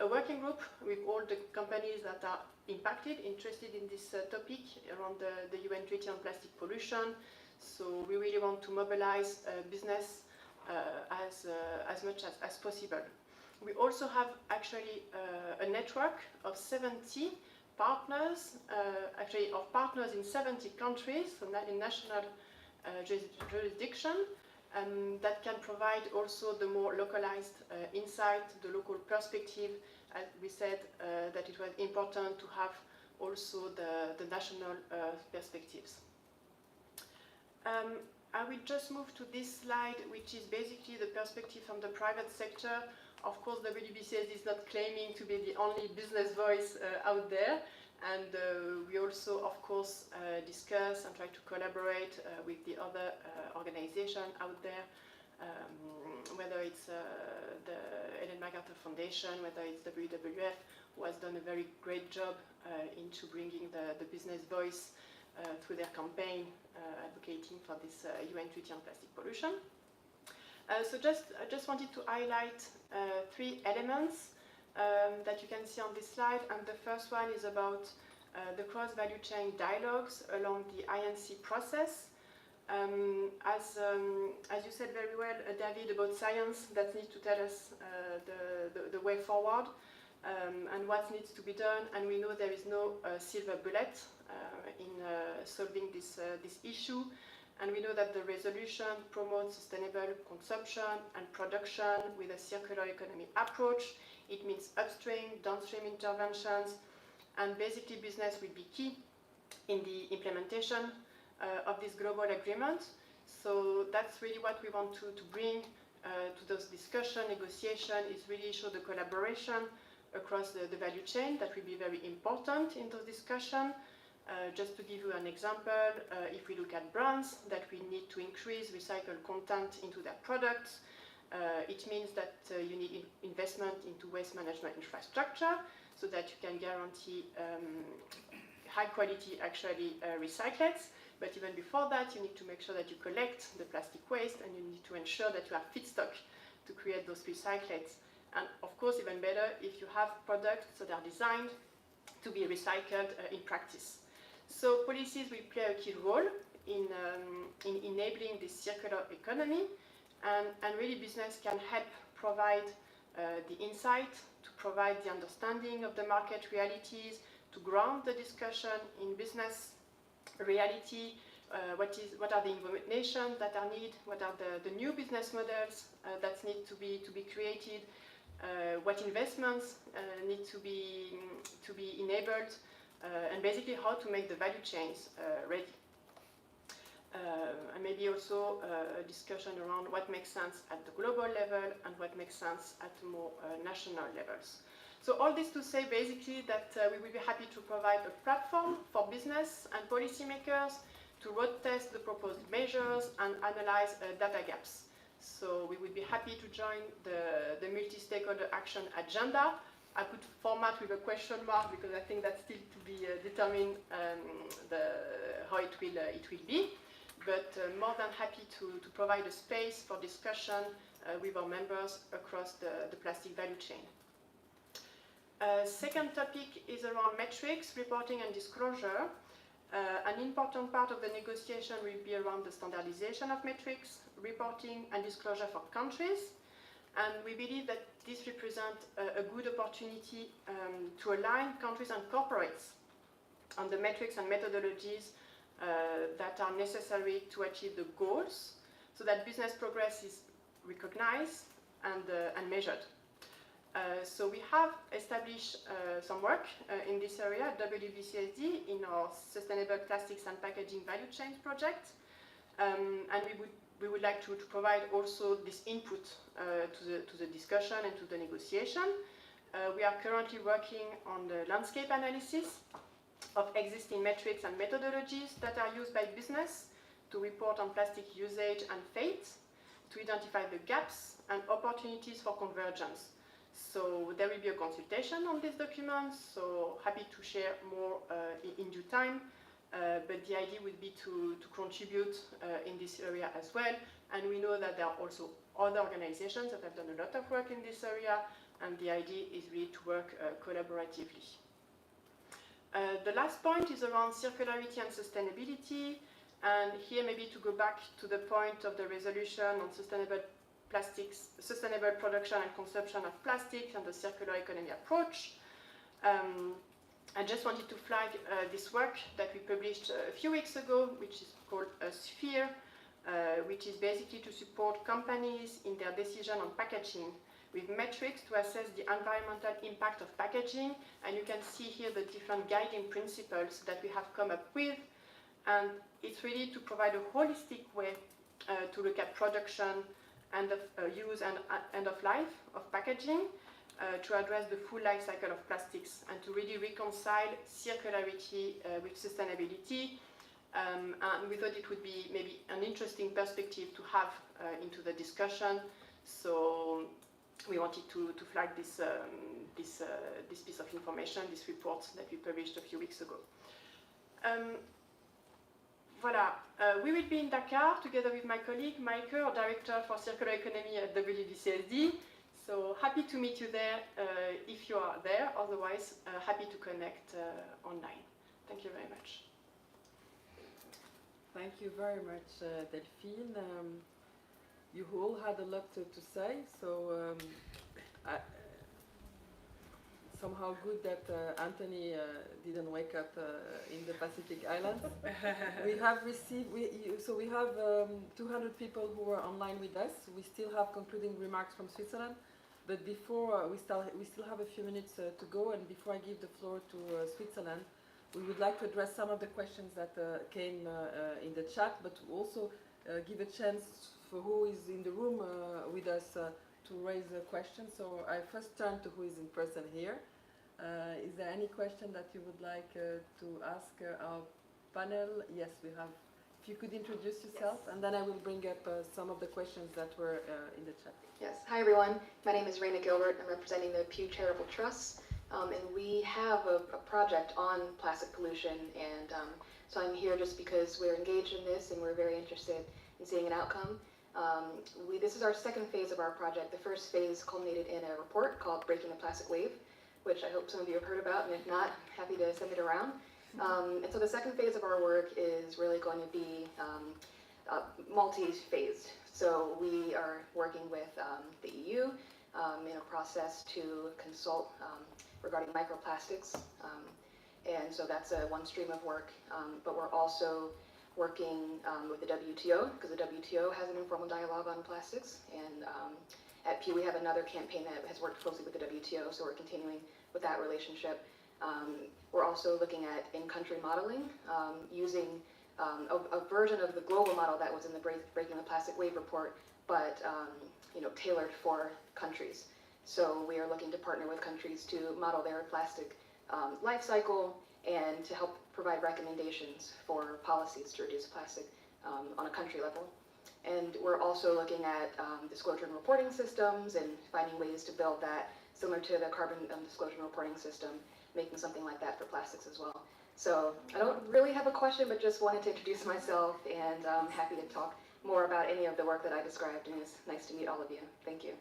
a working group with all the companies that are impacted, interested in this topic around the UN Treaty on Plastic Pollution. So we really want to mobilize business as much as possible. We also have actually a network of 70 partners, of partners in 70 countries, so in national jurisdiction. That can provide also the more localized insight, the local perspective. As we said, that it was important to have also the national perspectives. I will just move to this slide, which is basically the perspective from the private sector. Of course, WBCSD is not claiming to be the only business voice out there. And we also, of course, discuss and try to collaborate with the other organizations out there, whether it's the Ellen MacArthur Foundation, whether it's WWF, who has done a very great job into bringing the business voice through their campaign advocating for this UN Treaty on Plastic Pollution. I just wanted to highlight 3 elements that you can see on this slide, and the first one is about the cross-value chain dialogues along the INC process. As you said very well, David, about science that needs to tell us the way forward and what needs to be done, and we know there is no silver bullet in solving this issue. And we know that the resolution promotes sustainable consumption and production with a circular economy approach. It means upstream, downstream interventions, and basically business will be key in the implementation of this global agreement. So that's really what we want to bring to those discussion, negotiation, is really show the collaboration across the value chain. That will be very important in those discussions. Just to give you an example, if we look at brands that we need to increase recycled content into their products, it means that you need investment into waste management infrastructure so that you can guarantee high quality recyclates. But even before that, you need to make sure that you collect the plastic waste, and you need to ensure that you have feedstock to create those recyclates. And of course, even better, if you have products that are designed to be recycled in practice. So policies will play a key role in enabling this circular economy, and really business can help provide the insight, to provide the understanding of the market realities, to ground the discussion in business reality. What are the innovations that are needed? What are the new business models that need to be created? What investments need to be enabled? And basically how to make the value chains ready. And maybe also a discussion around what makes sense at the global level and what makes sense at more national levels. So all this to say basically that we will be happy to provide a platform for business and policymakers to road test the proposed measures and analyze data gaps. So we will be happy to join the multi-stakeholder action agenda. I put format with a question mark because I think that's still to be determined how it will be. But more than happy to provide a space for discussion with our members across the plastic value chain. Second topic is around metrics, reporting and disclosure. An important part of the negotiation will be around the standardization of metrics, reporting and disclosure for countries. And we believe that this represents a good opportunity to align countries and corporates on the metrics and methodologies that are necessary to achieve the goals, so that business progress is recognized and measured. So we have established some work in this area at WBCSD in our Sustainable Plastics and Packaging Value Chains project, and we would like to provide also this input to the discussion and to the negotiation. We are currently working on the landscape analysis of existing metrics and methodologies that are used by business to report on plastic usage and fate, to identify the gaps and opportunities for convergence. So there will be a consultation on this document, so happy to share more in due time, but the idea would be to contribute in this area as well, and we know that there are also other organizations that have done a lot of work in this area, and the idea is really to work collaboratively. The last point is around circularity and sustainability, and here maybe to go back to the point of the resolution on sustainable production and consumption of plastics and the circular economy approach. I just wanted to flag this work that we published a few weeks ago, which is called Sphere, which is basically to support companies in their decision on packaging with metrics to assess the environmental impact of packaging. And you can see here the different guiding principles that we have come up with. And it's really to provide a holistic way to look at production, end of use and end of life of packaging, to address the full life cycle of plastics and to really reconcile circularity with sustainability. And we thought it would be maybe an interesting perspective to have into the discussion. So we wanted to flag this piece of information, this report that we published a few weeks ago. Voilà, we will be in Dakar together with my colleague Michael, Director for Circular Economy at WBCSD. So happy to meet you there if you are there, otherwise happy to connect online. Thank you very much. Thank you very much, Delphine. You all had a lot to say, so somehow good that Anthony didn't wake up in the Pacific Islands. We have received, so we have 200 people who were online with us. We still have concluding remarks from Switzerland, but before we still have a few minutes to go, and before I give the floor to Switzerland, we would like to address some of the questions that came in the chat, but also give a chance for who is in the room with us to raise a question. So I first turn to who is in person here. Is there any question that you would like to ask our panel? Yes, we have. If you could introduce yourself, yes. And then I will bring up some of the questions that were in the chat. Yes, hi everyone. My name is Raina Gilbert. I'm representing the Pew Charitable Trust, and we have a project on plastic pollution, and so I'm here just because we're engaged in this and we're very interested in seeing an outcome. This is our second phase of our project. The first phase culminated in a report called Breaking the Plastic Wave, which I hope some of you have heard about, and if not, I'm happy to send it around. And so the second phase of our work is really going to be multi-phased. So we are working with the EU in a process to consult regarding microplastics. And so that's one stream of work. But we're also working with the WTO, because the WTO has an informal dialogue on plastics. And at Pew, we have another campaign that has worked closely with the WTO, so we're continuing with that relationship. We're also looking at in-country modeling, using a version of the global model that was in the Breaking the Plastic Wave report, but tailored for countries. So we are looking to partner with countries to model their plastic life cycle and to help provide recommendations for policies to reduce plastic on a country level. And we're also looking at disclosure and reporting systems and finding ways to build that similar to the carbon disclosure and reporting system, making something like that for plastics as well. So I don't really have a question, but just wanted to introduce myself, and I'm happy to talk more about any of the work that I described, and it's nice to meet all of you. Thank you.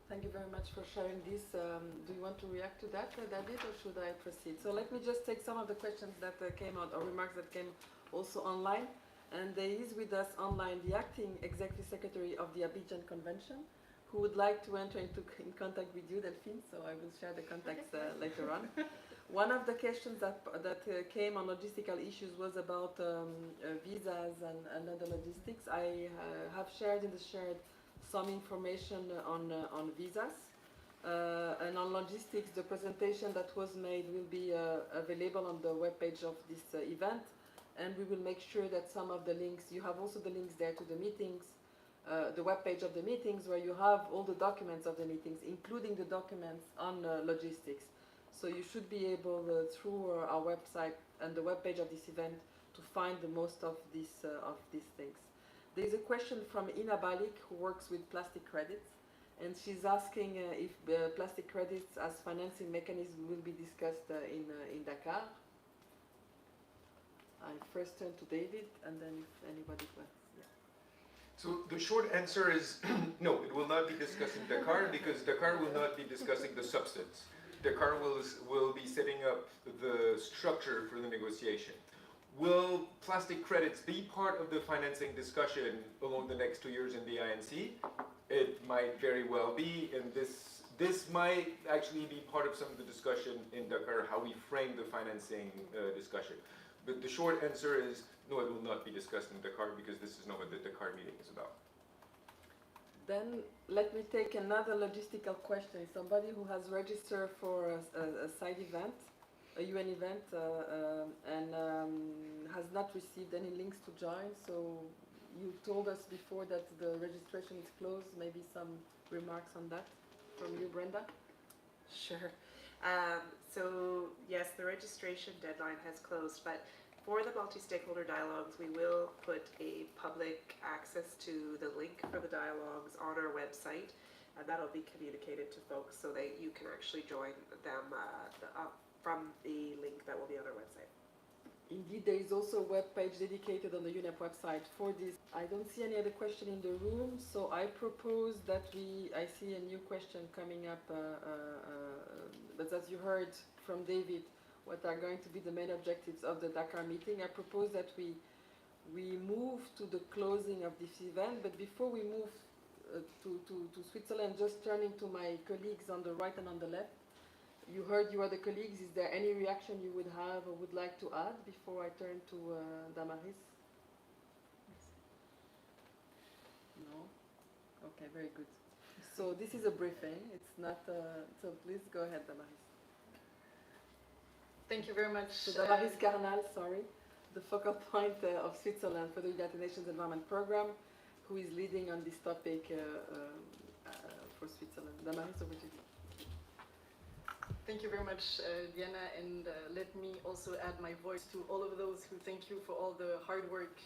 Thank you very much for sharing this. Do you want to react to that, David, or should I proceed? So let me just take some of the questions that came out, or remarks that came also online. And there is with us online the acting executive secretary of the Abidjan Convention, who would like to enter in contact with you, Delphine, so I will share the contacts later on. One of the questions that came on logistical issues was about visas and other logistics. I have shared in the shared some information on visas. And on logistics, the presentation that was made will be available on the webpage of this event. And we will make sure that some of the links, you have also the links there to the meetings, the webpage of the meetings, where you have all the documents of the meetings, including the documents on logistics. So you should be able, through our website and the webpage of this event, to find the most of these things. There's a question from Ina Balik, who works with plastic credits, and she's asking if plastic credits as financing mechanism will be discussed in Dakar. I first turn to David, and then if anybody wants. Yeah. So the short answer is no, it will not be discussed in Dakar, because Dakar will not be discussing the substance. Dakar will be setting up the structure for the negotiation. Will plastic credits be part of the financing discussion along the next 2 years in the INC? It might very well be, and this might actually be part of some of the discussion in Dakar, how we frame the financing discussion. But the short answer is no, it will not be discussed in Dakar, because this is not what the Dakar meeting is about. Then let me take another logistical question. Somebody who has registered for a side event, a UN event, and has not received any links to join. So you told us before that the registration is closed. Maybe some remarks on that from you, Brenda? Sure. So yes, the registration deadline has closed, but for the multi-stakeholder dialogues, we will put a public access to the link for the dialogues on our website, and that'll be communicated to folks so that you can actually join them from the link that will be on our website. Indeed, there is also a web page dedicated on the UNEP website for this. I don't see any other question in the room, so I propose that I see a new question coming up, but as you heard from David, what are going to be the main objectives of the Dakar meeting, I propose that we move to the closing of this event, but before we move to Switzerland, just turning to my colleagues on the right and on the left. You heard your other colleagues. Is there any reaction you would have or would like to add before I turn to Damaris? No? Okay, very good. So this is a briefing. It's not, so please go ahead, Damaris. Thank you very much. So Damaris Carnal, sorry, the focal point of Switzerland for the United Nations Environment Programme, who is leading on this topic for Switzerland. Damaris, over to you. Thank you very much, Diana, and let me also add my voice to all of those who thank you for all the hard work.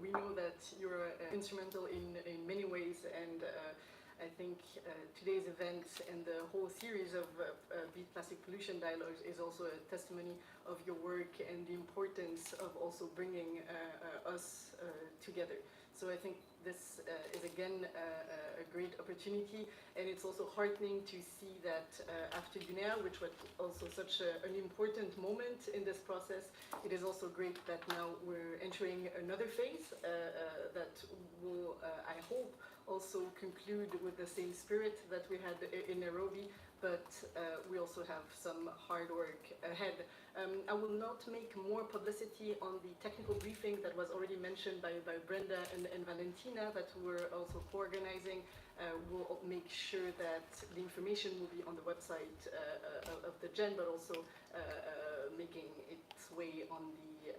We know that you're instrumental in many ways, and I think today's event and the whole series of Beat Plastic Pollution Dialogues is also a testimony of your work and the importance of also bringing us together. So I think this is again a great opportunity, and it's also heartening to see that after Guinea, which was also such an important moment in this process, it is also great that now we're entering another phase that will, I hope, also conclude with the same spirit that we had in Nairobi, but we also have some hard work ahead. I will not make more publicity on the technical briefing that was already mentioned by Brenda and Valentina that we're also co-organizing. We'll make sure that the information will be on the website of the GEN, but also making its way on the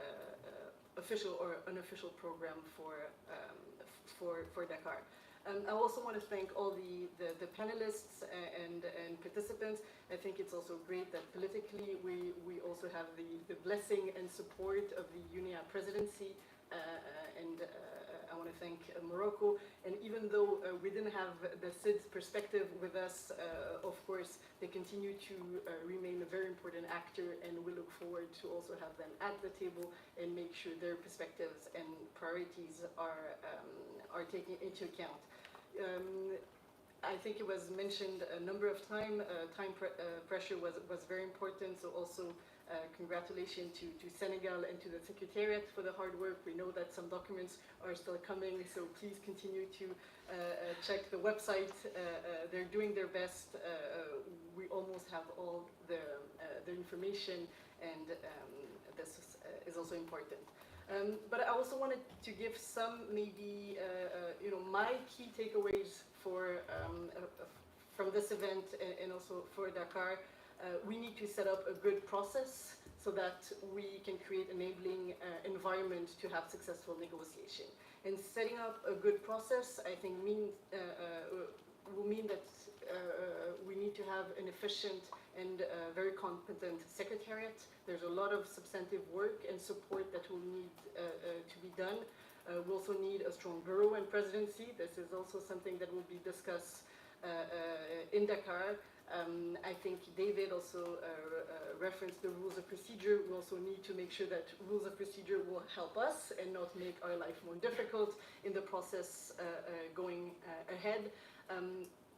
official or unofficial program for Dakar. I also want to thank all the panelists and participants. I think it's also great that politically we also have the blessing and support of the UNEA presidency, and I want to thank Morocco. And even though we didn't have the CID's perspective with us, of course, they continue to remain a very important actor, and we look forward to also have them at the table and make sure their perspectives and priorities are taken into account. I think it was mentioned a number of times, pressure was very important, so also congratulations to Sénégal and to the Secretariat for the hard work. We know that some documents are still coming, so please continue to check the website. They're doing their best. We almost have all the information, and this is also important. But I also wanted to give some maybe my key takeaways from this event and also for Dakar. We need to set up a good process so that we can create enabling environment to have successful negotiation. And setting up a good process, I think, will mean that we need to have an efficient and very competent secretariat. There's a lot of substantive work and support that will need to be done. We also need a strong bureau and presidency. This is also something that will be discussed in Dakar. I think David also referenced the rules of procedure. We also need to make sure that rules of procedure will help us and not make our life more difficult in the process going ahead.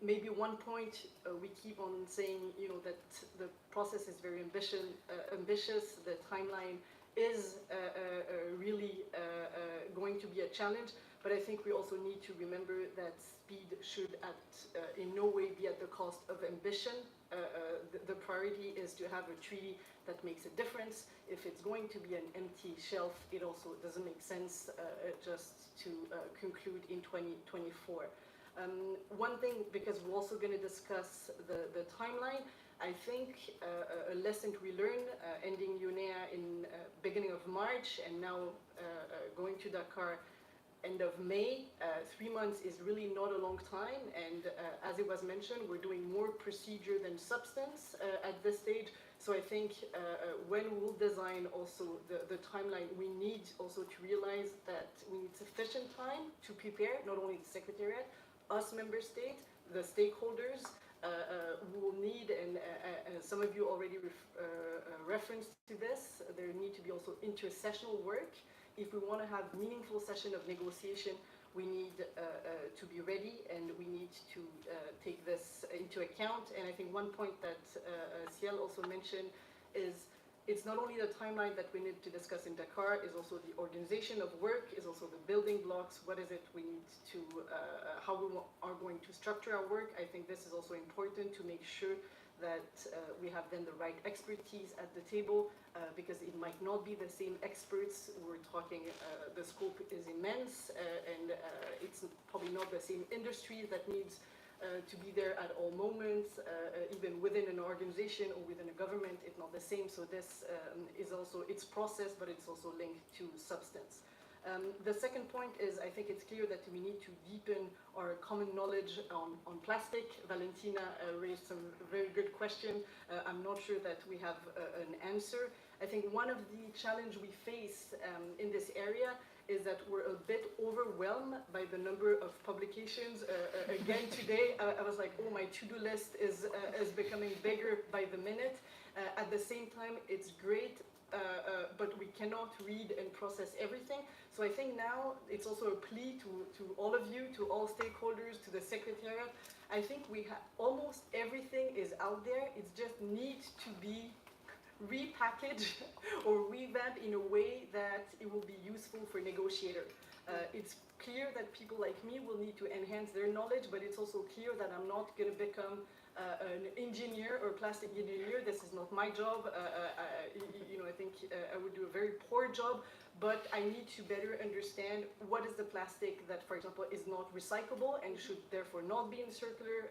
Maybe one point we keep on saying, that the process is very ambitious. The timeline is really going to be a challenge, but I think we also need to remember that speed should in no way be at the cost of ambition. The priority is to have a treaty that makes a difference. If it's going to be an empty shelf, it also doesn't make sense just to conclude in 2024. One thing, because we're also going to discuss the timeline, I think a lesson we learned ending UNEA in beginning of March and now going to Dakar end of May, 3 months is really not a long time, and as it was mentioned, we're doing more procedure than substance at this stage. So I think when we'll design also the timeline, we need also to realize that we need sufficient time to prepare, not only the Secretariat, us member states, the stakeholders. We will need, and some of you already referenced to this, there need to be also intersessional work. If we want to have meaningful session of negotiation, we need to be ready, and we need to take this into account. And I think one point that Ciel also mentioned is it's not only the timeline that we need to discuss in Dakar, is also the organization of work, is also the building blocks. What is it we need to, how we are going to structure our work. I think this is also important to make sure that we have then the right expertise at the table, because it might not be the same experts. We're talking, the scope is immense, and it's probably not the same industry that needs to be there at all moments, even within an organization or within a government, it's not the same. So this is also, it's process, but it's also linked to substance. The second point is, I think it's clear that we need to deepen our common knowledge on plastic. Valentina raised some very good questions. I'm not sure that we have an answer. I think one of the challenges we face in this area is that we're a bit overwhelmed by the number of publications. Again today, I was like, oh, my to-do list is becoming bigger by the minute. At the same time, it's great but we cannot read and process everything. So I think now it's also a plea to all of you, to all stakeholders, to the Secretariat. I think we have almost everything is out there. It just needs to be repackaged or revamped in a way that it will be useful for negotiators. It's clear that people like me will need to enhance their knowledge, but it's also clear that I'm not going to become an engineer or plastic engineer. This is not my job. I think I would do a very poor job, but I need to better understand what is the plastic that, for example, is not recyclable and should therefore not be in circular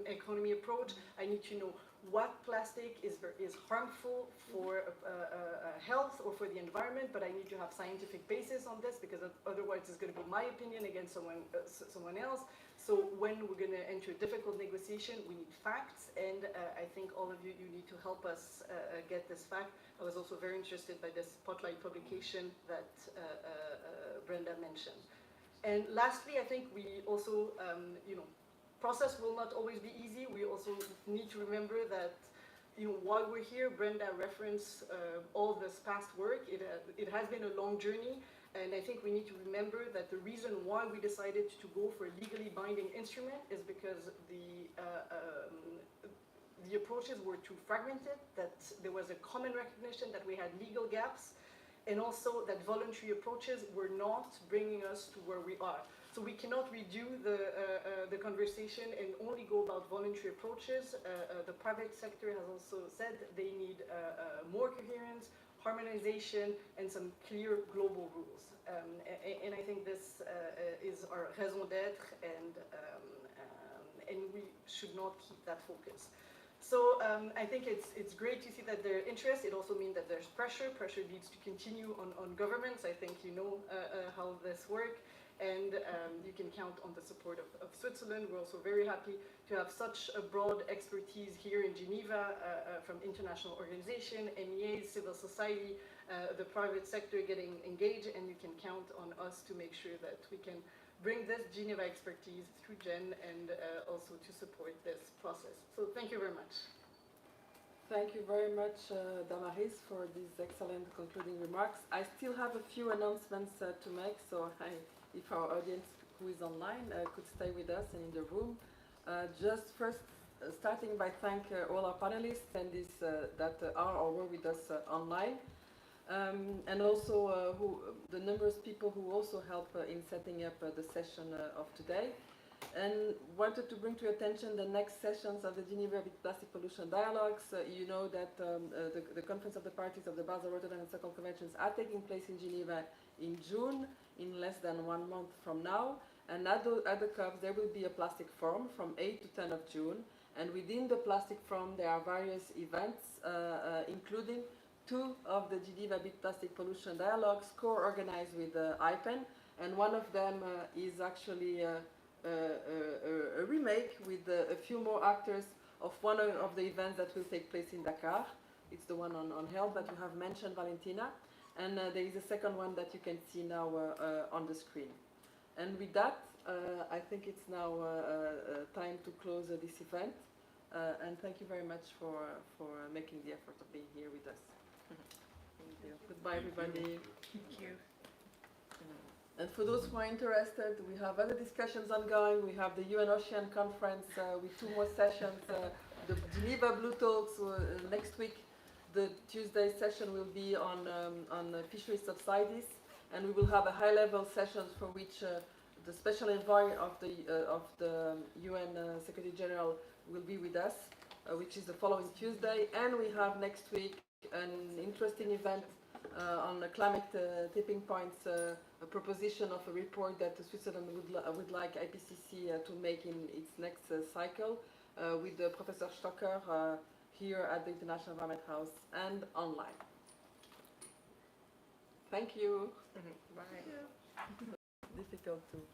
economy approach. I need to know what plastic is harmful for health or for the environment, but I need to have scientific basis on this, because otherwise it's going to be my opinion against someone else. So when we're going to enter a difficult negotiation, we need facts, and I think all of you need to help us get this fact. I was also very interested by this spotlight publication that Brenda mentioned. And lastly, I think we also, process will not always be easy. We also need to remember that, while we're here, Brenda referenced all this past work. It has been a long journey, and I think we need to remember that the reason why we decided to go for a legally binding instrument is because the approaches were too fragmented, that there was a common recognition that we had legal gaps, and also that voluntary approaches were not bringing us to where we are. So we cannot redo the conversation and only go about voluntary approaches. The private sector has also said they need more coherence, harmonization, and some clear global rules. And I think this is our raison d'être, and we should not keep that focus. So I think it's great to see that there's interest. It also means that there's pressure. Pressure needs to continue on governments. I think you know how this works. And you can count on the support of Switzerland. We're also very happy to have such a broad expertise here in Geneva from international organizations, MEAs, civil society, the private sector getting engaged, and you can count on us to make sure that we can bring this Geneva expertise through Gen and also to support this process. So thank you very much. Thank you very much, Damaris, for these excellent concluding remarks. I still have a few announcements to make, so if our audience who is online could stay with us and in the room. Just first, starting by thank all our panelists and these that are or were with us online, and also the numerous people who also help in setting up the session of today. And wanted to bring to your attention the next sessions of the Geneva Plastic Pollution Dialogues. You know that the Conference of the Parties of the Basel, Rotterdam and Stockholm Conventions are taking place in Geneva in June, in less than 1 month from now. And at the COP there will be a plastic forum from 8 to 10 of June. And within the plastic forum there are various events, including 2 of the Geneva Big Plastic Pollution Dialogues co-organized with IPEN. And one of them is actually a remake with a few more actors of one of the events that will take place in Dakar. It's the one on health that you have mentioned, Valentina. And there is a second one that you can see now on the screen. And with that, I think it's now time to close this event. And thank you very much for making the effort of being here with us. Thank you. Goodbye, everybody. Thank you. And for those who are interested, we have other discussions ongoing. We have the UN Ocean Conference with 2 more sessions. The Geneva Blue Talks next week. The Tuesday session will be on fisheries subsidies, and we will have a high-level session for which the special envoy of the UN Secretary General will be with us, which is the following Tuesday. And we have next week an interesting event on the climate tipping points, a proposition of a report that Switzerland would like IPCC to make in its next cycle with Professor Stocker here at the International Environment House and online. Thank you. Bye. Difficult to